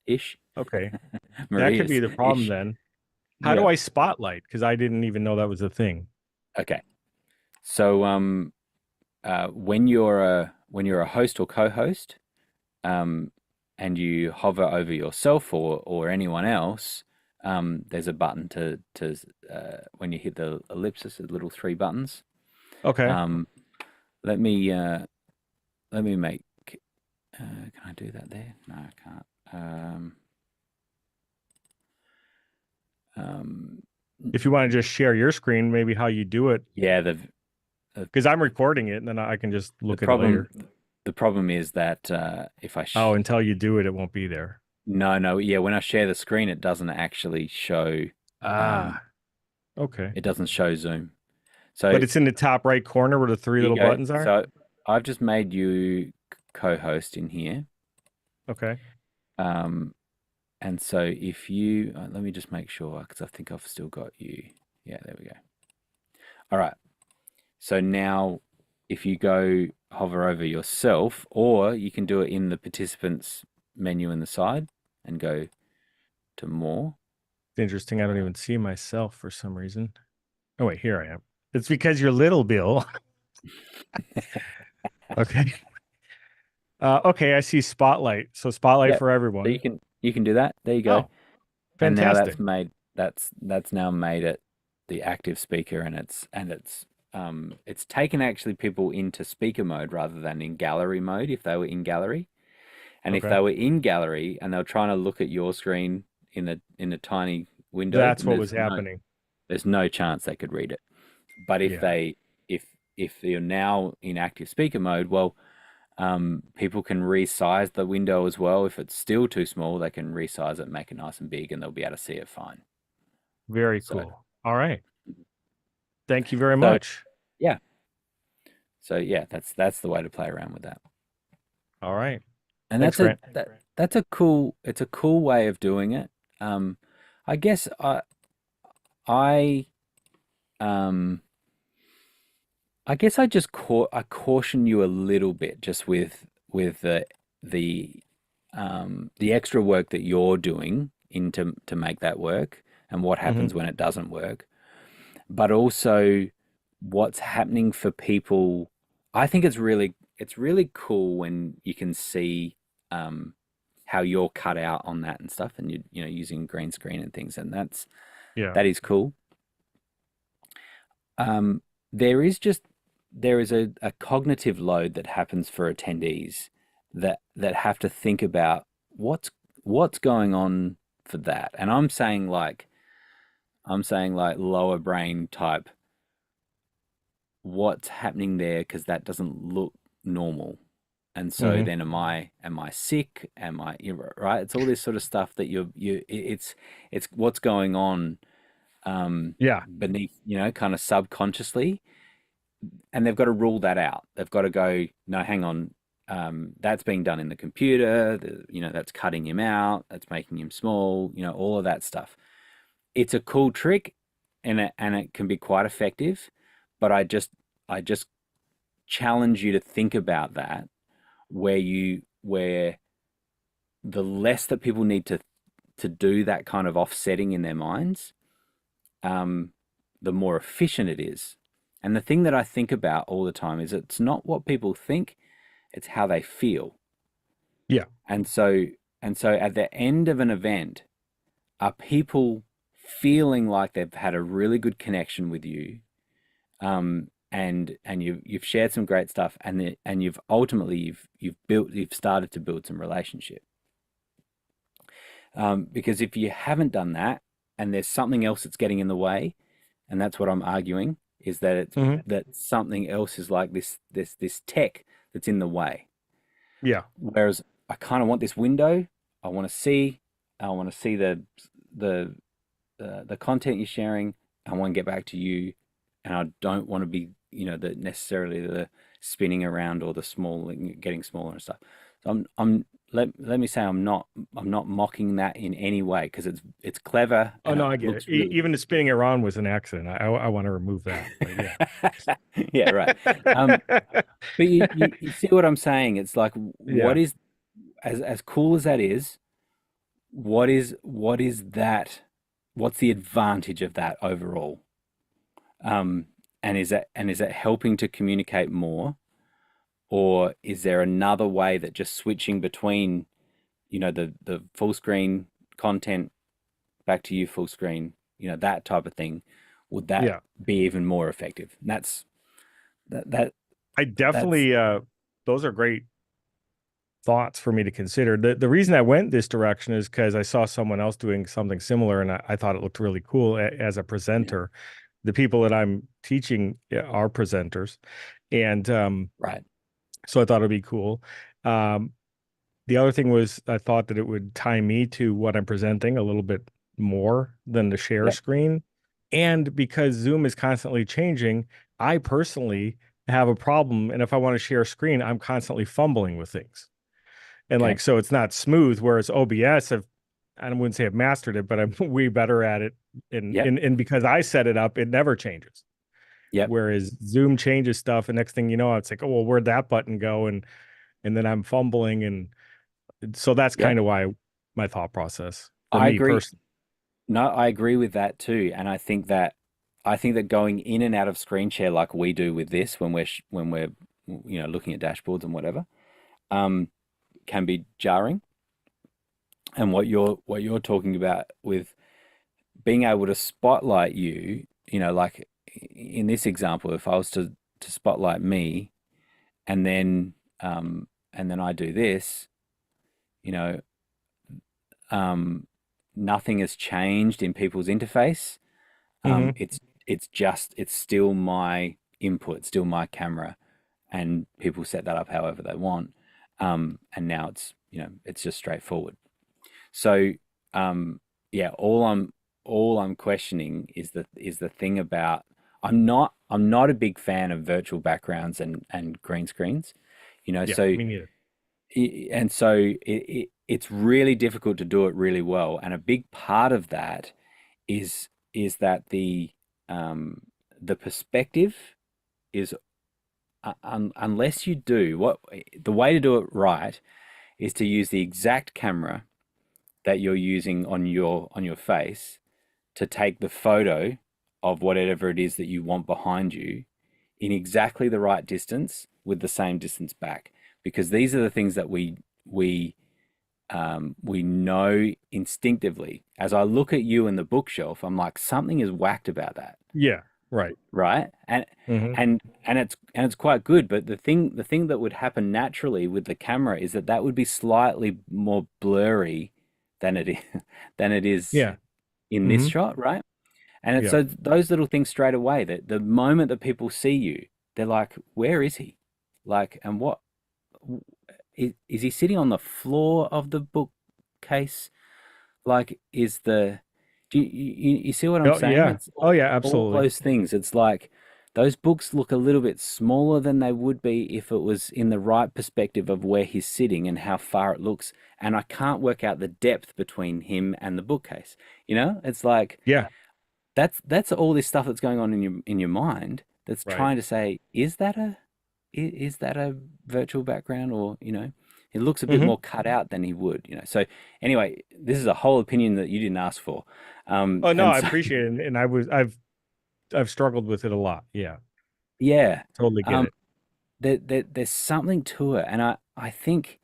A: ish.
F: Okay. That
A: Maria's
F: could be the problem
A: ish.
F: then. How do
A: Yeah.
F: I spotlight? Because I didn't even know that was a thing.
A: Okay. So when you're a host or co-host, and you hover over yourself or anyone else, there's a button to when you hit the ellipsis, the little three buttons.
F: Okay.
A: Let me make. Can I do that there? No, I can't.
F: If you want to just share your screen, maybe how you do it,
A: Yeah,
F: because I'm recording it and then I can just look at it later.
A: The problem is that if I
F: Oh, until you do it, it won't be there.
A: no, yeah, when I share the screen, it doesn't actually show.
F: Okay.
A: It doesn't show Zoom. So
F: But it's in the top right corner where the three
A: here you
F: little
A: go.
F: buttons are.
A: So I've just made you co-host in here.
F: Okay.
A: And so if you let me just make sure, because I think I've still got you. Yeah, there we go. All right. So now if you go hover over yourself, or you can do it in the participants menu in the side and go to more.
F: It's interesting. I don't even see myself for some reason. Oh, wait, here I am. It's because you're little, Bill. Okay. Okay, I see spotlight. So spotlight
A: Yep.
F: for everyone.
A: So you can do that. There you go.
F: Oh,
A: And now
F: fantastic.
A: that's now made it the active speaker, and it's taken actually people into speaker mode rather than in gallery mode if they were in gallery. And if
F: Okay.
A: they were in gallery and they were trying to look at your screen in a tiny window,
F: That's
A: then
F: what was happening.
A: there's no chance they could read it. But if
F: Yeah.
A: if you're now in active speaker mode, well, people can resize the window as well. If it's still too small, they can resize it, make it nice and big, and they'll be able to see it fine.
F: Very
A: So-
F: cool. All right. Thank you very
A: So-
F: much.
A: Yeah. So yeah, that's the way to play around with that.
F: All right.
A: And
F: Thanks,
A: that's a cool way of doing it. I guess I guess I just I caution you a little bit just with the extra work that you're doing to make that work, and what happens when it doesn't work, but also what's happening for people. I think it's really cool when you can see how you're cut out on that and stuff, and you know using green screen and things, and
F: Yeah.
A: that is cool. There is a cognitive load that happens for attendees that have to think about what's going on for that. And I'm saying like lower brain type, what's happening there, because that doesn't look normal. And so then am I sick? Am I, right? It's all this sort of stuff that it's what's going on
F: Yeah.
A: beneath, kind of subconsciously. And they've got to rule that out. They've got to go, no, hang on, that's being done in the computer. That's cutting him out. That's making him small. All of that stuff. It's a cool trick, and it can be quite effective. But I just challenge you to think about that, where the less that people need to do that kind of offsetting in their minds, the more efficient it is. And the thing that I think about all the time is it's not what people think, it's how they feel.
F: Yeah.
A: And so at the end of an event, are people feeling like they've had a really good connection with you, and you've shared some great stuff, and you've ultimately you've started to build some relationship. Because if you haven't done that, and there's something else that's getting in the way, and that's what I'm arguing, is that it's that something else is like this tech that's in the way.
F: Yeah.
A: Whereas I kind of want this window. I want to see the content you're sharing. I want to get back to you, and I don't want to be necessarily the spinning around or the small, getting smaller and stuff. So I'm let me say I'm not mocking that in any way, because it's clever
F: Oh
A: and
F: no,
A: it
F: I get it.
A: looks really
F: Even the spinning it around was an accident. I want to remove that. But yeah.
A: yeah, right. But you see what I'm saying? It's like, what
F: Yeah.
A: is, as cool as that is, what is that? What's the advantage of that overall? And is that helping to communicate more, or is there another way that just switching between, the full screen content back to you full screen, that type of thing, would that
F: Yeah.
A: be even more effective? And that
F: I
A: that's
F: definitely those are great thoughts for me to consider. The reason I went this direction is because I saw someone else doing something similar, and I thought it looked really cool as a
A: yeah,
F: presenter. The people that I'm teaching are presenters, and
A: right.
F: so I thought it'd be cool. Um, the other thing was I thought that it would tie me to what I'm presenting a little bit more than the share
A: Yep.
F: screen. And because Zoom is constantly changing, I personally have a problem. And if I want to share a screen, I'm constantly fumbling with things. And
A: Okay.
F: like, so it's not smooth. Whereas OBS, I wouldn't say I've mastered it, but I'm way better at it.
A: Yep.
F: And because I set it up, it never changes.
A: Yep.
F: Whereas Zoom changes stuff, and next thing you know, it's like, oh well, where'd that button go? And then I'm fumbling, and so that's
A: Yep.
F: kind of why my thought process for
A: I
F: me
A: agree.
F: personally.
A: No, I agree with that too, and I think that going in and out of screen share like we do with this when we're looking at dashboards and whatever, um, can be jarring. And what you're talking about with being able to spotlight you, like in this example, if I was to spotlight me, and then I do this, you know, um, nothing has changed in people's interface.
F: Hmm.
A: It's still my input, still my camera, and people set that up however they want. And now it's just straightforward. So, yeah, all I'm questioning is the thing about, I'm not a big fan of virtual backgrounds and green screens,
F: Yeah,
A: so
F: me neither.
A: and so it's really difficult to do it really well. And a big part of that is that the perspective is, unless you do what the way to do it right is to use the exact camera that you're using on your face to take the photo of whatever it is that you want behind you in exactly the right distance with the same distance back, because these are the things that we know instinctively. As I look at you in the bookshelf, I'm like, something is whacked about that,
F: Yeah, right.
A: right? And
F: Hmm.
A: and it's quite good, but the thing that would happen naturally with the camera is that would be slightly more blurry than it is than it is
F: Yeah.
A: in this
F: Hmm.
A: shot, right? And it's
F: Yeah.
A: so those little things straight away, that the moment that people see you, they're like, where is he? Like, and what is he sitting on the floor of the bookcase? Like, do you see what I'm
F: Oh
A: saying?
F: yeah.
A: It's
F: Oh yeah,
A: all
F: absolutely.
A: those things. It's like those books look a little bit smaller than they would be if it was in the right perspective of where he's sitting and how far it looks. And I can't work out the depth between him and the bookcase. It's like
F: Yeah,
A: that's all this stuff that's going on in your mind that's
F: right.
A: trying to say, is that a virtual background, or it looks a bit
F: Hmm.
A: more cut out than he would. So anyway, this is a whole opinion that you didn't ask for.
F: Oh no,
A: And
F: I
A: so
F: appreciate it. And I've struggled with it a lot. Yeah,
A: yeah,
F: totally get
A: um
F: it.
A: there's something to it, and I think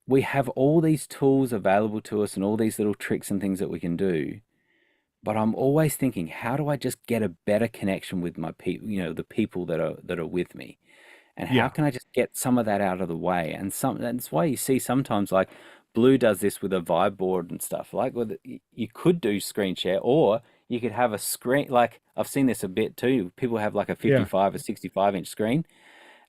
A: we have all these tools available to us and all these little tricks and things that we can do. But I'm always thinking, how do I just get a better connection with my people, the people that are with me? And how
F: Yeah.
A: can I just get some of that out of the way? And that's why you see sometimes, like, Blue does this with a vibe board and stuff. Like, you could do screen share, or you could have a screen. Like, I've seen this a bit too. People have like a
F: Yeah.
A: 55 or 65-inch screen.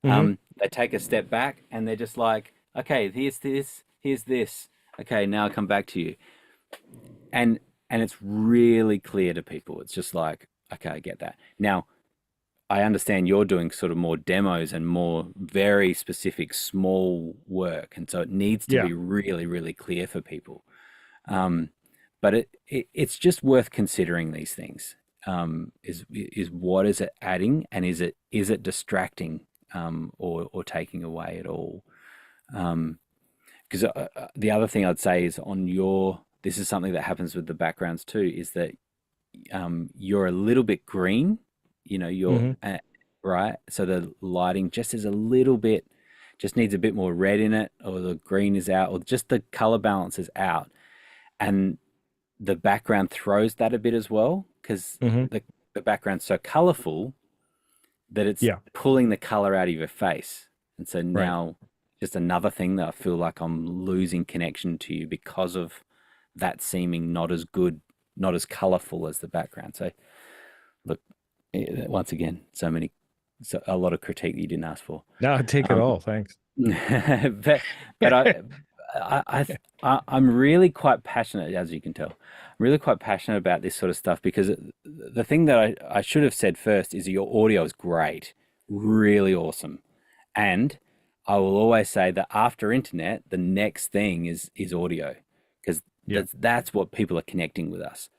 F: Hmm.
A: They take a step back and they're just like, okay, here's this, here's this. Okay, now I come back to you. And it's really clear to people. It's just like, okay, I get that. Now, I understand you're doing sort of more demos and more very specific small work, and so it needs to
F: Yeah.
A: be really, really clear for people. But it's just worth considering these things. Is what is it adding, and is it distracting, or taking away at all? Because the other thing I'd say is this is something that happens with the backgrounds too, is that you're a little bit green,
F: Mhm.
A: right. So the lighting just is a little bit, just needs a bit more red in it, or the green is out, or just the color balance is out, and the background throws that a bit as well, because
F: Mhm.
A: the background's so colorful that it's
F: Yeah.
A: pulling the color out of your face. And so
F: Right.
A: now just another thing that I feel like I'm losing connection to you because of that seeming not as good, not as colorful as the background. So look, once again, a lot of critique that you didn't ask for.
F: No, I take it all. Thanks.
A: but I'm really quite passionate, as you can tell. I'm really quite passionate about this sort of stuff, because the thing that I should have said first is your audio is great, really awesome. And I will always say that after internet, the next thing is audio, because
F: Yeah.
A: that's what people are connecting with us.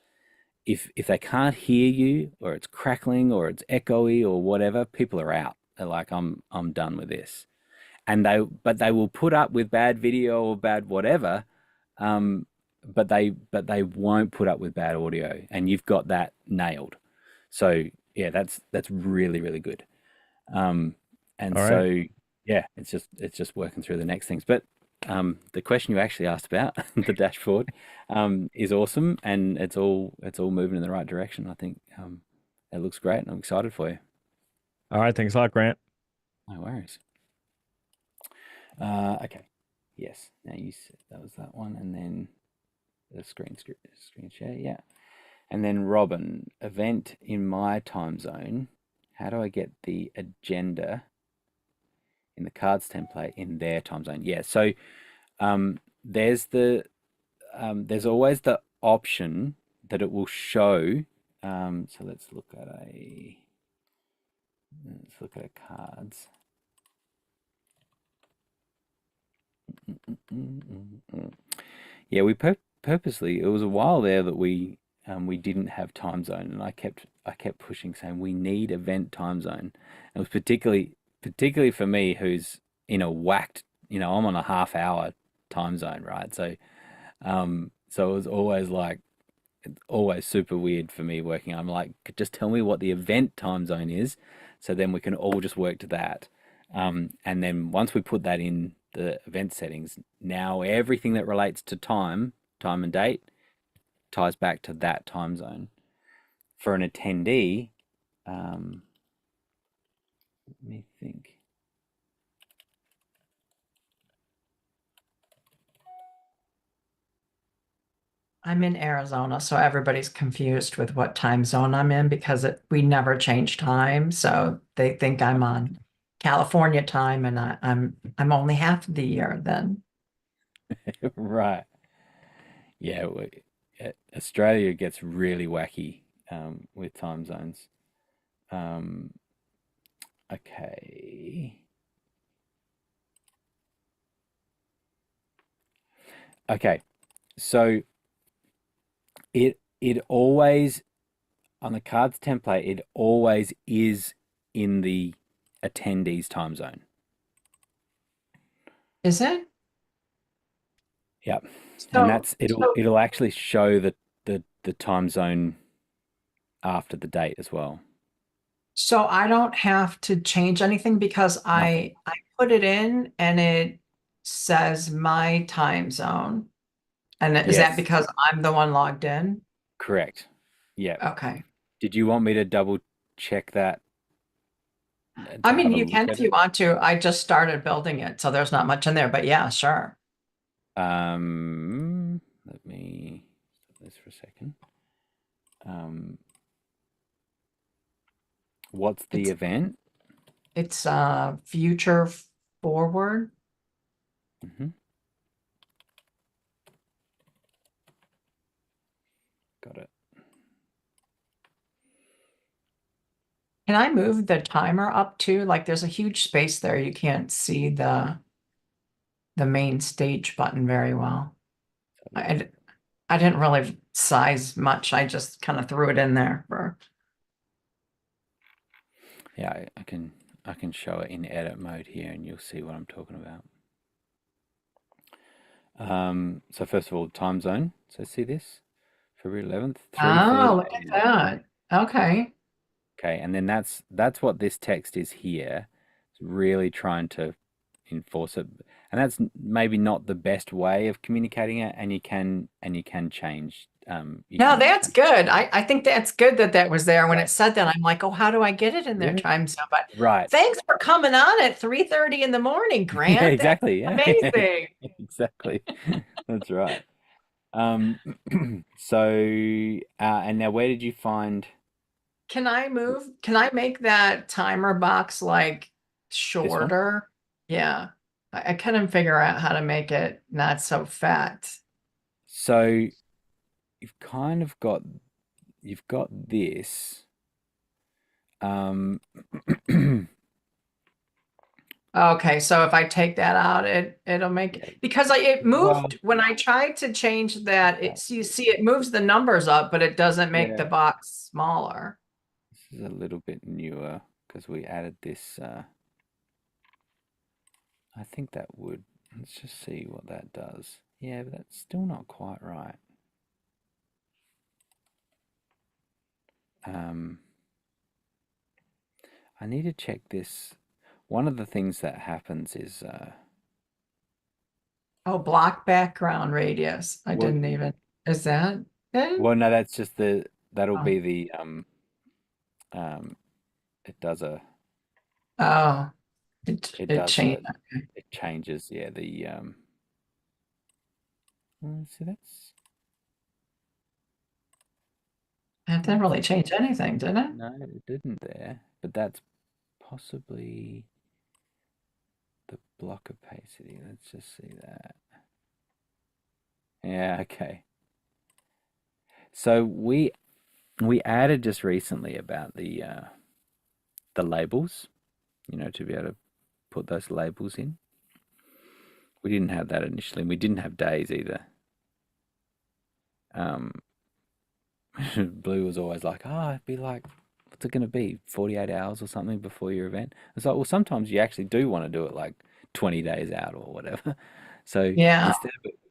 A: If they can't hear you, or it's crackling, or it's echoey, or whatever, people are out. They're like, I'm done with this. And they will put up with bad video or bad whatever, but they won't put up with bad audio, and you've got that nailed. So yeah, that's really, really good. And
F: All
A: so
F: right.
A: yeah, it's just working through the next things. But the question you actually asked about the dashboard is awesome, and it's all moving in the right direction. I think it looks great, and I'm excited for you.
F: All right. Thanks a lot, Grant.
A: No worries. Okay. Yes. Now you said that was that one, and then the screen share. Yeah. And then Robin, event in my time zone. How do I get the agenda in the cards template in their time zone? Yeah. So there's there's always the option that it will show. So let's look at a cards. Yeah, we purposely. It was a while there that we didn't have time zone, and I kept pushing, saying we need event time zone. It was particularly for me, who's in a whacked. I'm on a half hour time zone, right? So it was always like, always super weird for me working. I'm like, just tell me what the event time zone is, so then we can all just work to that. And then once we put that in the event settings, now everything that relates to time and date ties back to that time zone. For an attendee, let me think.
G: I'm in Arizona, so everybody's confused with what time zone I'm in because we never change time. So they think I'm on California time, and I'm only half of the year then.
A: Right. Yeah, Australia gets really wacky with time zones. Um, okay. Okay. So it always, on the cards template, it always is in the attendees time zone.
G: Is it?
A: Yep. And
G: So,
A: it'll actually show the time zone after the date as well.
G: so I don't have to change anything because
A: Nothing.
G: I put it in and it says my time zone. And is that
A: Yes,
G: because I'm the one logged in?
A: correct. Yeah.
G: Okay.
A: Did you want me to double check that
G: I
A: to
G: mean,
A: have a
G: you
A: look
G: can
A: at
G: if you
A: it?
G: want to. I just started building it, so there's not much in there, but yeah, sure.
A: Let me stop this for a second. What's the
G: It's
A: event?
G: it's future forward.
A: Mm-hmm. Got it.
G: Can I move the timer up too? Like there's a huge space there. You can't see the main stage button very well. I didn't really size much. I just kind of threw it in there for.
A: Yeah, I can show it in edit mode here, and you'll see what I'm talking about. So first of all, time zone. So see this, February 11th, 3:30.
G: Oh, look at that. Okay.
A: Okay, and then that's what this text is here. It's really trying to enforce it, and that's maybe not the best way of communicating it. And you can change.
G: No, that's good. I think that's good that that was there. When
A: Right.
G: it said that, I'm like, oh, how do I get it in their
A: Yeah.
G: time zone? But
A: Right.
G: thanks for coming on at 3:30 in the morning, Grant.
A: Yeah, exactly. Yeah.
G: Amazing.
A: Exactly. That's right. So, and now where did you find
G: Can I make that timer box like
A: this one?
G: shorter? Yeah. I couldn't figure out how to make it not so fat.
A: So you've kind of got this.
G: Okay, so if I take that out, it'll make because it moved
A: Well,
G: when I tried to change that.
A: yeah,
G: You see, it moves the numbers up, but it doesn't make the
A: yeah.
G: box smaller.
A: This is a little bit newer because we added this. I think that would. Let's just see what that does. Yeah, but that's still not quite right. I need to check this. One of the things that happens is
G: Oh, block background radius. I
A: well,
G: didn't even. Is that it?
A: well, no, that's just that'll
G: Oh.
A: be the it does a
G: Oh,
A: it
G: it
A: does
G: changed.
A: it changes, yeah, the see that's
G: That didn't really change anything, did it?
A: no, it didn't there, but that's possibly the block opacity. Let's just see that. Yeah, okay. So we added just recently about the labels, to be able to put those labels in. We didn't have that initially, and we didn't have days either. Blue was always like, oh, it'd be like, what's it going to be, 48 hours or something before your event? It's like, well, sometimes you actually do want to do it like 20 days out or whatever. So
G: Yeah.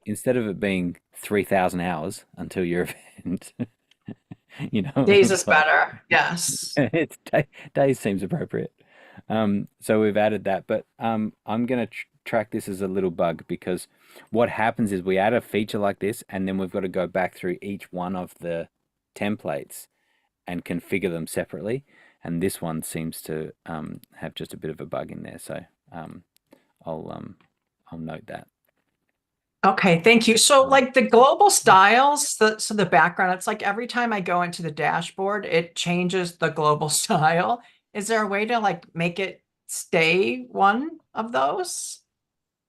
A: instead of it being 3,000 hours until your event,
G: Days is
A: like,
G: better. Yes.
A: it's days seems appropriate. So we've added that, but I'm going to track this as a little bug because what happens is we add a feature like this and then we've got to go back through each one of the templates and configure them separately. And this one seems to have just a bit of a bug in there. So I'll note that.
G: Okay, thank you. So like the global styles, so the background, it's like every time I go into the dashboard, it changes the global style. Is there a way to like make it stay one of those?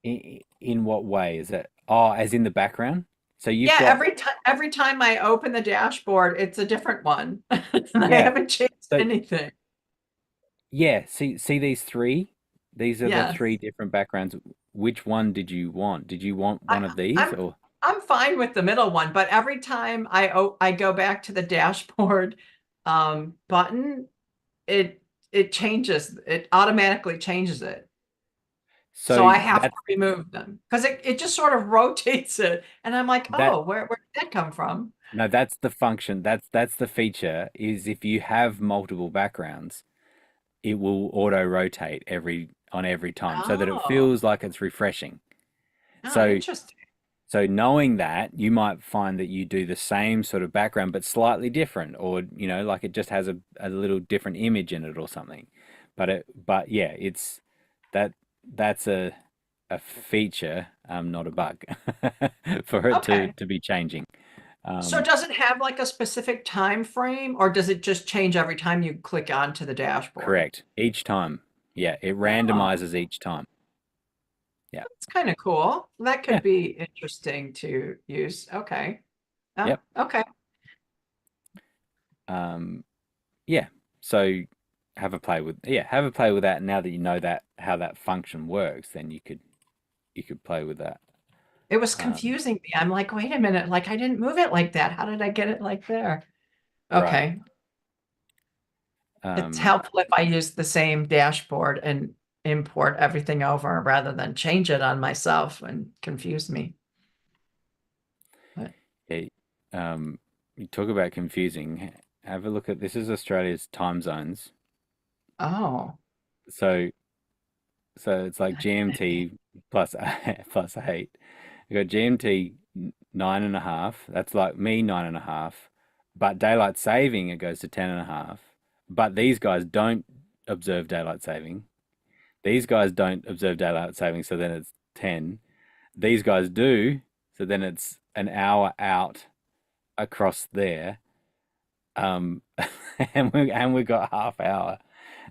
A: In what way is it? Oh, as in the background? So you've
G: Yeah,
A: got
G: every time I open the dashboard, it's a different one. I
A: Yeah.
G: haven't changed
A: So-
G: anything.
A: yeah. See these three? These are the
G: Yes.
A: three different backgrounds. Which one did you want? Did you want one of these or?
G: I'm fine with the middle one, but every time I go back to the dashboard button, it changes. It automatically changes it. So I have to remove them because it just sort of rotates it, and I'm like,
A: That-
G: oh, where did that come from?
A: No, that's the function. That's the feature is if you have multiple backgrounds, it will auto rotate on every time so that it
G: Oh.
A: feels like it's refreshing.
G: Oh,
A: So
G: interesting.
A: So knowing that, you might find that you do the same sort of background but slightly different, or like it just has a little different image in it or something. But yeah, that's a feature, not a bug, for it
G: Okay.
A: to be changing.
G: So does it have like a specific time frame, or does it just change every time you click onto the dashboard?
A: Correct. Each time. Yeah, it randomizes each time. Yeah.
G: It's kind of cool. That could
A: Yeah.
G: be interesting to use. Okay.
A: Yep.
G: Okay.
A: Yeah. So have a play with that. Now that you know that how that function works, then you could play with that.
G: It was
A: Um,
G: confusing me. I'm like, wait a minute, like I didn't move it like that. How did I get it like there?
A: Right.
G: Okay. It's
A: um,
G: helpful if I use the same dashboard and import everything over rather than change it on myself and confuse me. But
A: yeah, you talk about confusing. Have a look at this. Is Australia's time zones.
G: oh,
A: So it's like GMT plus plus 8. You got GMT 9.5. That's like me 9.5. But daylight saving it goes to 10.5. But these guys don't observe daylight saving. These guys don't observe daylight saving, so then it's 10. These guys do, so then it's an hour out across there. And we got half hour.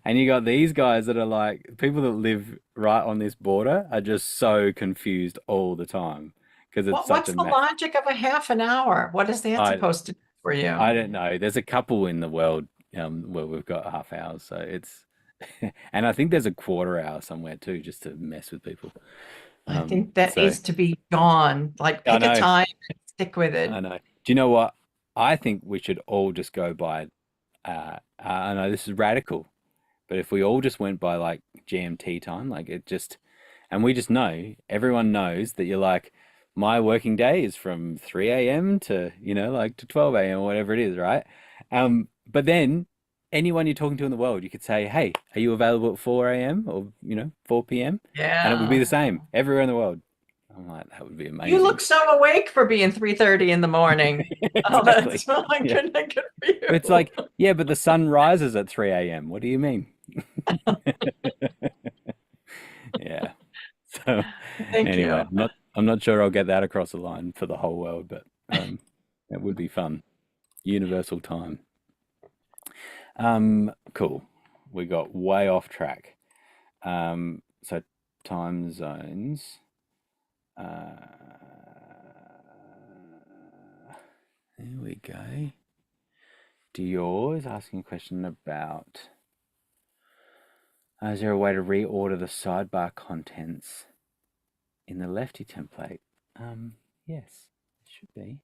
A: And you got these guys that are like people that live right on this border are just so confused all the time because it's such
G: what's
A: a
G: the logic of a half an hour? What is that
A: I
G: supposed to do for you?
A: I don't know. There's a couple in the world where we've got half hours, so it's and I think there's a quarter hour somewhere too, just to mess with people.
G: I think that
A: So
G: needs to be gone. Like
A: I
G: pick a
A: know,
G: time and stick with
A: I
G: it.
A: know. Do you know what? I think we should all just go by. I know this is radical, but if we all just went by like GMT time, like it just, and we just know, everyone knows that you're like, my working day is from 3 a.m. to, like to 12 a.m. or whatever it is, right? But then anyone you're talking to in the world, you could say, hey, are you available at 4 a.m. or, 4 p.m.? And it would be
G: Yeah.
A: the same everywhere in the world. I'm like, that would be
G: You
A: amazing.
G: look so awake for being 3:30 in the morning. Oh,
A: Exactly.
G: that's oh my
A: Yeah.
G: goodness, good for
A: But it's
G: you.
A: like, yeah, but the sun rises at 3 a.m. What do you mean? Yeah. So
G: Thank
A: anyway,
G: you.
A: I'm not sure I'll get that across the line for the whole world, but it would be fun. Universal time. Cool. We got way off track. So time zones. There we go. Dior is asking a question about is there a way to reorder the sidebar contents in the lefty template? Yes, it should be.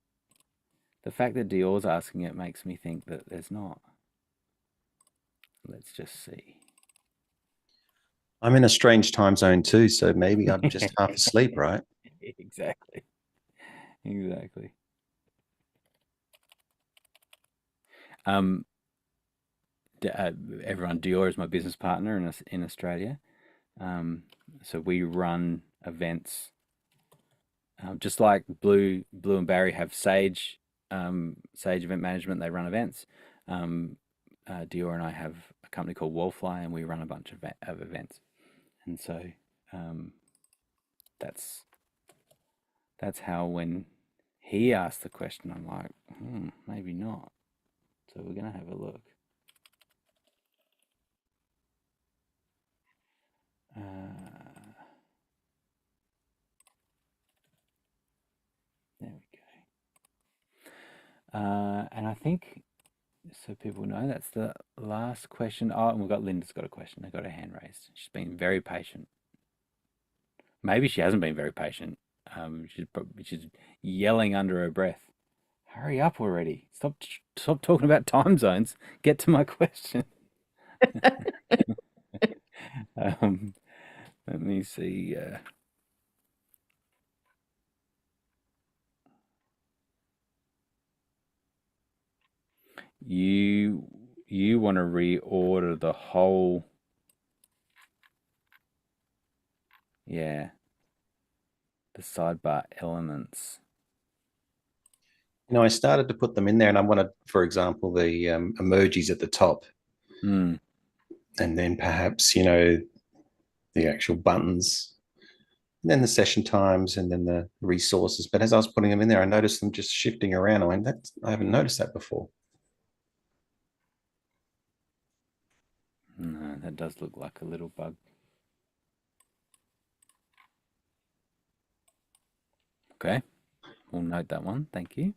A: The fact that Dior's asking it makes me think that there's not. Let's just see.
H: I'm in a strange time zone too, so maybe I'm just half asleep, right?
A: Exactly. Exactly. Um, everyone, Dior is my business partner in Australia. So we run events, just like Blue and Barry have Sage Event Management. They run events. Dior and I have a company called Wallfly, and we run a bunch of events. And so that's how when he asked the question, I'm like, maybe not. So we're gonna have a look. There we go. And I think so people know that's the last question. Oh, and we've got Linda's got a question. I got her hand raised. She's been very patient. Maybe she hasn't been very patient. She's yelling under her breath. Hurry up already! Stop talking about time zones. Get to my question. Let me see. You want to reorder the whole. Yeah, the sidebar elements.
H: I started to put them in there, and I wanted, for example, the emojis at the top,
A: Mm.
H: and then perhaps the actual buttons, and then the session times, and then the resources. But as I was putting them in there, I noticed them just shifting around. I went, I haven't noticed that before.
A: No, that does look like a little bug. Okay, we'll note that one. Thank you.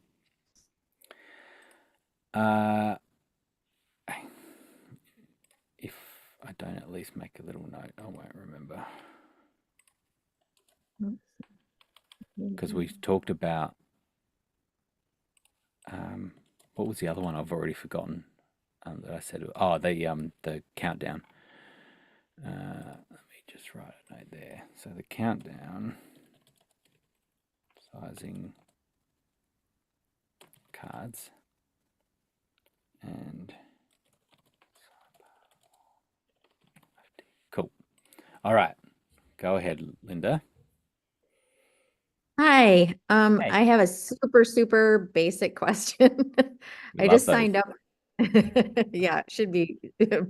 A: If I don't at least make a little note, I won't remember. Because we talked about, what was the other one? I've already forgotten that I said. Oh, the countdown. Let me just write a note there. So the countdown, sizing cards, and cool. All right, go ahead, Linda.
I: Hi,
A: Hey.
I: I have a super basic question.
A: We
I: I
A: love
I: just
A: those.
I: signed up. Yeah, it should be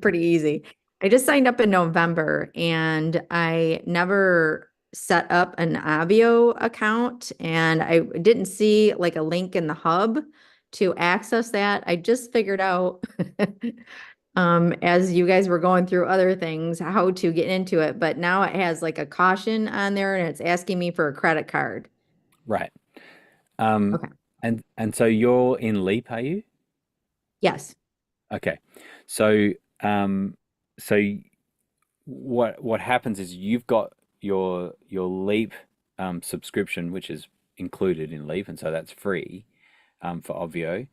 I: pretty easy. I just signed up in November and I never set up an Avio account and I didn't see like a link in the hub to access that. I just figured out as you guys were going through other things, how to get into it, but now it has like a caution on there and it's asking me for a credit card.
A: Right.
I: Okay.
A: And so you're in Leap, are you?
I: Yes.
A: Okay. So so what happens is you've got your Leap subscription, which is included in Leap, and so that's free for Obvio.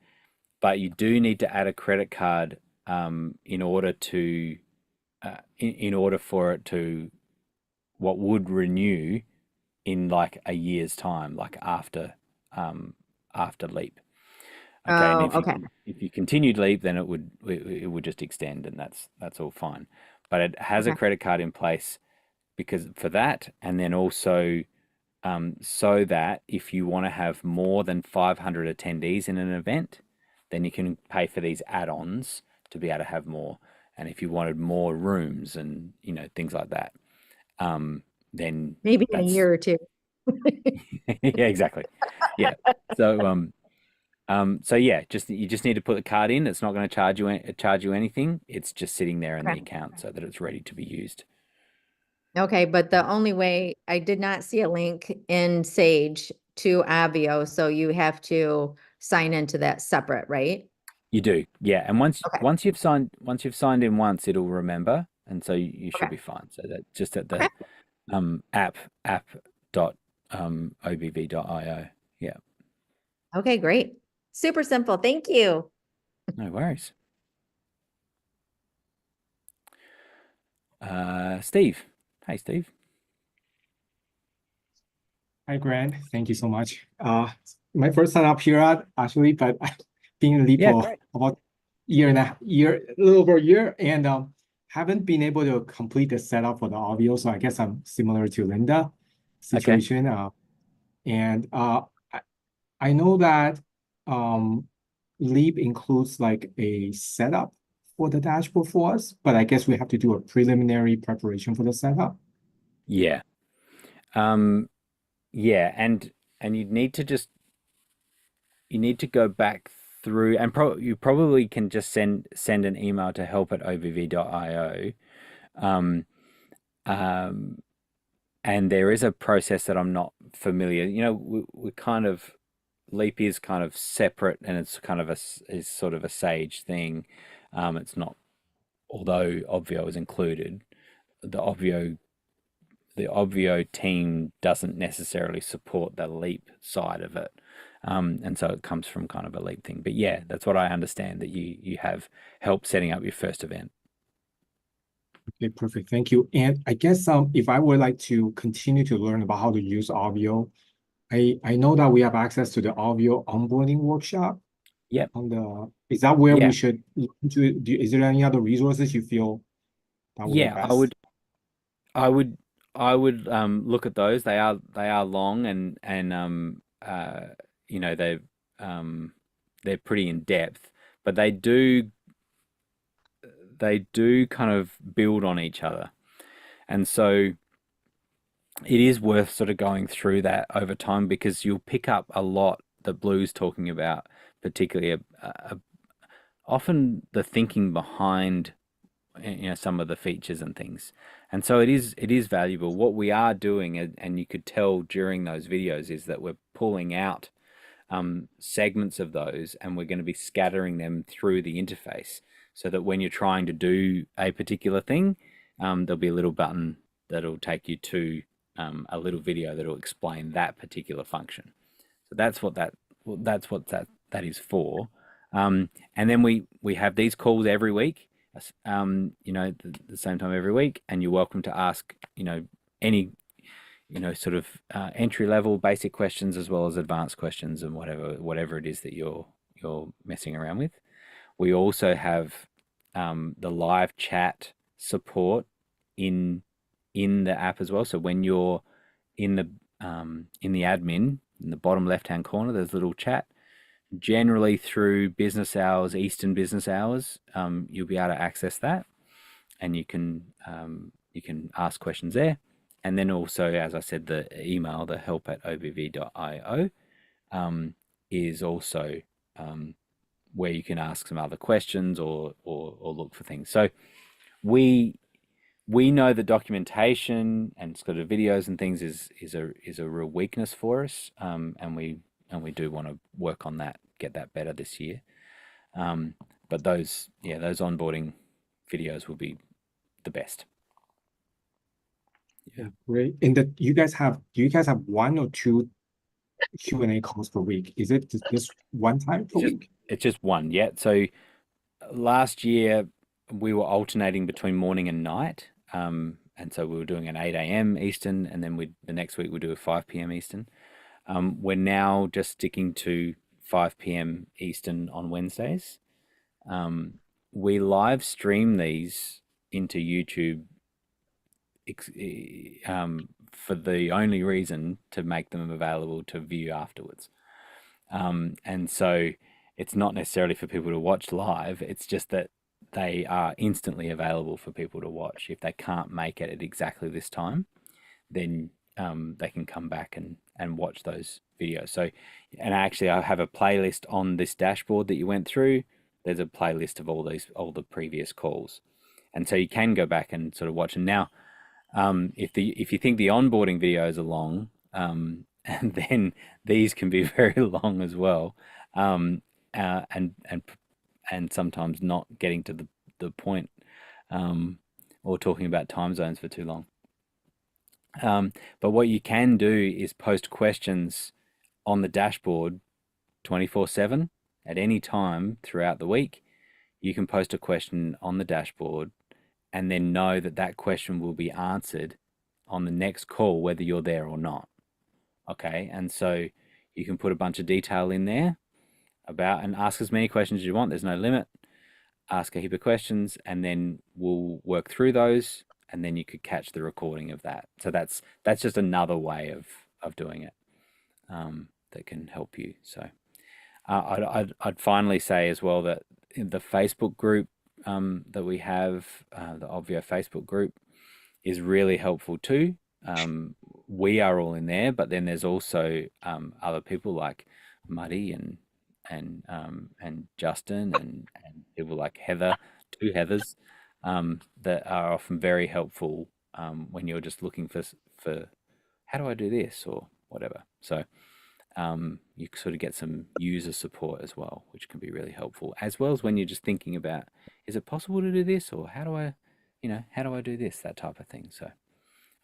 A: But you do need to add a credit card in order to in order for it to what would renew in like a year's time, like after Leap. Okay, and
I: Oh, okay.
A: if you continued Leap, then it would just extend, and that's all fine. But it has a
I: Okay.
A: credit card in place because for that, and then also so that if you want to have more than 500 attendees in an event, then you can pay for these add-ons to be able to have more. And if you wanted more rooms and things like that, then
I: Maybe in a
A: that's
I: year or two.
A: yeah, exactly. Yeah. So so yeah, you just need to put the card in. It's not going to charge you anything. It's just sitting there in the
I: Okay.
A: account so that it's ready to be used.
I: Okay, but the only way I did not see a link in Sage to Avio, so you have to sign into that separate, right?
A: You do, yeah. And
I: Okay.
A: once you've signed in once, it'll remember, and so you should
I: Okay.
A: be fine. So that just at
I: Okay.
A: the app dot obv.io. Yeah,
I: Okay, great. Super simple. Thank you.
A: no worries. Steve, hey Steve.
J: Hi, Grant. Thank you so much. My first time up here actually, but I've been in Leap
A: Yeah,
J: for
A: great.
J: about a little over a year, and haven't been able to complete the setup for the audio. So I guess I'm similar to Linda situation. And I know that Leap includes like a setup for the dashboard for us, but I guess we have to do a preliminary preparation for the setup.
A: Yeah. Yeah, and you need to go back through and you probably can just send an email to help@ovv.io. Um, um, and there is a process that I'm not familiar. We kind of Leap is kind of separate, and it's kind of is sort of a Sage thing. It's not, although Obvio is included. The Obvio team doesn't necessarily support the Leap side of it. And so it comes from kind of a Leap thing. But yeah, that's what I understand, that you have help setting up your first event.
J: Okay, perfect. Thank you. And I guess if I would like to continue to learn about how to use Obvio, I know that we have access to the Obvio onboarding workshop.
A: Yep.
J: Is that where
A: Yeah.
J: we should look into it? Is there any other resources you feel that would be
A: Yeah,
J: best?
A: I would look at those. They are long and they're pretty in depth, but they do kind of build on each other. And so it is worth sort of going through that over time, because you'll pick up a lot that Blue's talking about, particularly often the thinking behind some of the features and things. And so it is valuable. What we are doing, and you could tell during those videos, is that we're pulling out segments of those, and we're going to be scattering them through the interface so that when you're trying to do a particular thing, there'll be a little button that'll take you to a little video that'll explain that particular function. So that's what that is for. And then we have these calls every week, the same time every week, and you're welcome to ask, any, sort of entry level basic questions as well as advanced questions and whatever it is that you're messing around with. We also have the live chat support in the app as well. So when you're in the admin, in the bottom left hand corner, there's a little chat. Generally through business hours, Eastern business hours, you'll be able to access that, and you can ask questions there. And then also, as I said, the email, the help@obv.io, is also where you can ask some other questions or look for things. So we know the documentation and sort of videos and things is a real weakness for us, and we do want to work on that, get that better this year. But those onboarding videos will be the best.
J: Yeah, great. And do you guys have one or two Q&A calls per week? Is it just one time per week?
A: It's just one, yeah. So last year we were alternating between morning and night. And so we were doing an 8 a.m. Eastern, and then the next week we'll do a 5 p.m. Eastern. We're now just sticking to 5 p.m. Eastern on Wednesdays. We live stream these into YouTube for the only reason to make them available to view afterwards. And so it's not necessarily for people to watch live. It's just that they are instantly available for people to watch. If they can't make it at exactly this time, then they can come back and watch those videos. So, and actually I have a playlist on this dashboard that you went through. There's a playlist of all the previous calls. And so you can go back and sort of watch. And now, if you think the onboarding videos are long, and then these can be very long as well, and sometimes not getting to the point, or talking about time zones for too long. But what you can do is post questions on the dashboard 24/7 at any time throughout the week. You can post a question on the dashboard and then know that question will be answered on the next call, whether you're there or not. Okay, and so you can put a bunch of detail in there and ask as many questions as you want. There's no limit. Ask a heap of questions, and then we'll work through those, and then you could catch the recording of that. So that's just another way of doing it, that can help you. So I'd finally say as well that in the Facebook group that we have, the Obvio Facebook group, is really helpful too. We are all in there, but then there's also other people like Muddy and Justin and people like Heather, two Heathers, that are often very helpful when you're just looking for how do I do this or whatever. So you sort of get some user support as well, which can be really helpful, as well as when you're just thinking about, is it possible to do this, or how do I do this, that type of thing. So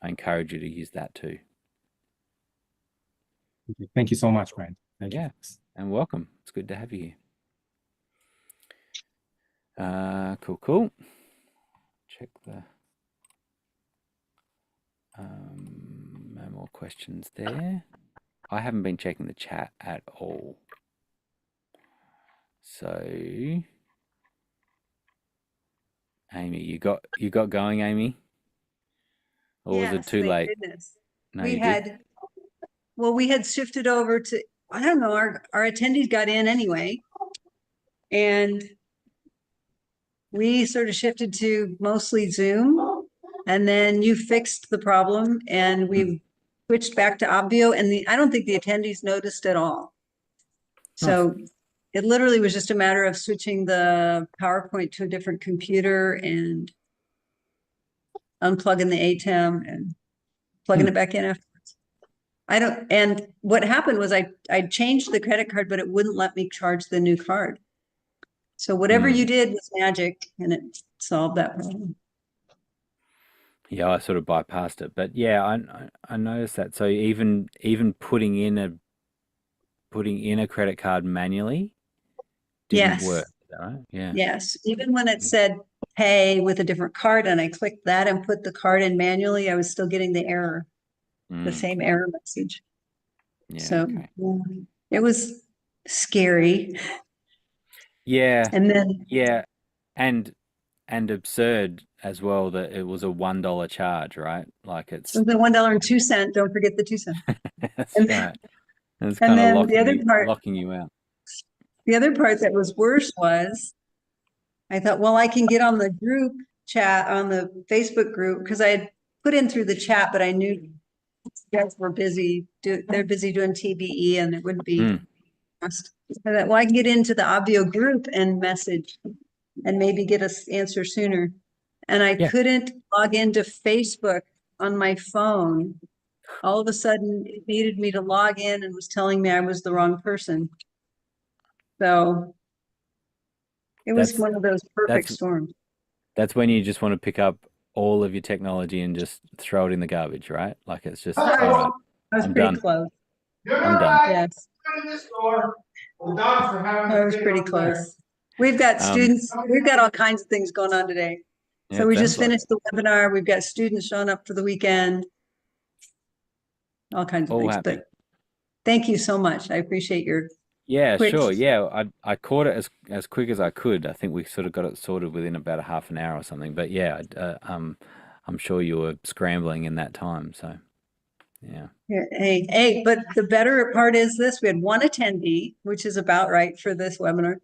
A: I encourage you to use that too.
J: Thank you so much, Brent. Thank you.
A: And welcome. It's good to have you here. Cool. Check the no more questions there. I haven't been checking the chat at all. So Amy, you got going, Amy? Or was it too late?
K: Goodness.
A: No,
K: we had shifted over to, I don't know, our attendees got in anyway. And we sort of shifted to mostly Zoom, and then you fixed the problem and we switched back to Obvio, and I don't think the attendees noticed at all. So it literally was just a matter of switching the PowerPoint to a different computer and unplugging the ATEM and plugging it back in afterwards. And what happened was I changed the credit card, but it wouldn't let me charge the new card. So whatever you did was magic, and it solved that problem.
A: Yeah, I sort of bypassed it, but yeah, I noticed that. So even putting in a credit card manually didn't
K: Yes.
A: work. Is that right? Yeah.
K: Yes, even when it said pay with a different card and I clicked that and put the card in manually, I was still getting the error, the
A: Mm,
K: same error message.
A: yeah.
K: So
A: Okay.
K: it was scary.
A: Yeah.
K: And then
A: Yeah. And absurd as well that it was a $1 charge, right? Like
K: it
A: it's
K: was the $1.02. Don't forget the 2 cents.
A: that's
K: And,
A: right. And it's
K: and
A: kind of
K: then
A: locking you out.
K: the other part that was worse was I thought, well, I can get on the group chat on the Facebook group because I had put in through the chat, but I knew you guys were busy. They're busy doing TBE and it wouldn't be. I thought, well, I can get into the Obvio group and message and maybe get us answer sooner. And I
A: Yeah.
K: couldn't log into Facebook on my phone. All of a sudden, it needed me to log in and was telling me I was the wrong person. So it was one of those perfect storms.
A: That's when you just want to pick up all of your technology and just throw it in the garbage, right? Like it's just, all right,
K: I was
A: I'm
K: pretty
A: done.
K: close.
A: I'm done.
K: Yes. I was pretty close. We've got students, we've got all kinds of things going on today.
A: Yeah,
K: So
A: it
K: we
A: sounds
K: just
A: like
K: finished the webinar. We've got students showing up for the weekend. All kinds of
A: all
K: things,
A: happy.
K: but thank you so much. I appreciate your
A: Yeah,
K: quick.
A: sure. Yeah, I caught it as quick as I could. I think we sort of got it sorted within about a half an hour or something. But yeah, I'm sure you were scrambling in that time. So yeah.
K: Hey, but the better part is this, we had one attendee, which is about right for this webinar.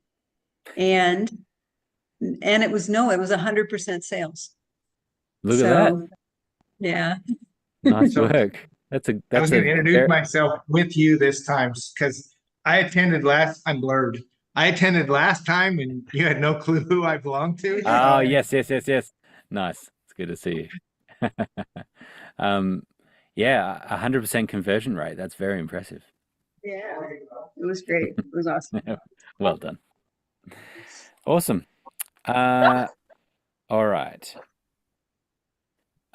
K: And it was 100% sales.
A: Look at that.
K: Yeah.
A: Nice
L: So
A: work.
L: I was going to introduce myself with you this time because I attended last. I'm blurred. I attended last time, and you had no clue who I belonged to.
A: Oh, yes. Nice. It's good to see you. Yeah, 100% conversion rate. That's very impressive.
K: Yeah, it was great. It was awesome.
A: Well done. Awesome. All right.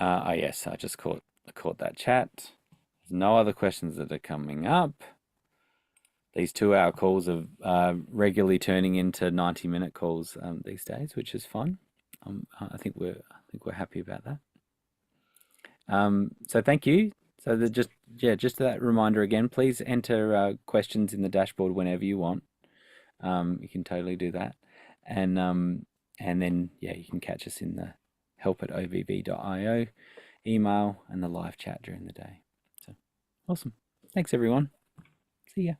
A: Oh yes, I just caught that chat. There's no other questions that are coming up. These 2-hour calls are regularly turning into 90-minute calls these days, which is fun. I think we're happy about that. So thank you. So just that reminder again, please enter questions in the dashboard whenever you want. You can totally do that, and then you can catch us in the help@ovv.io email and the live chat during the day. So awesome. Thanks everyone. See ya.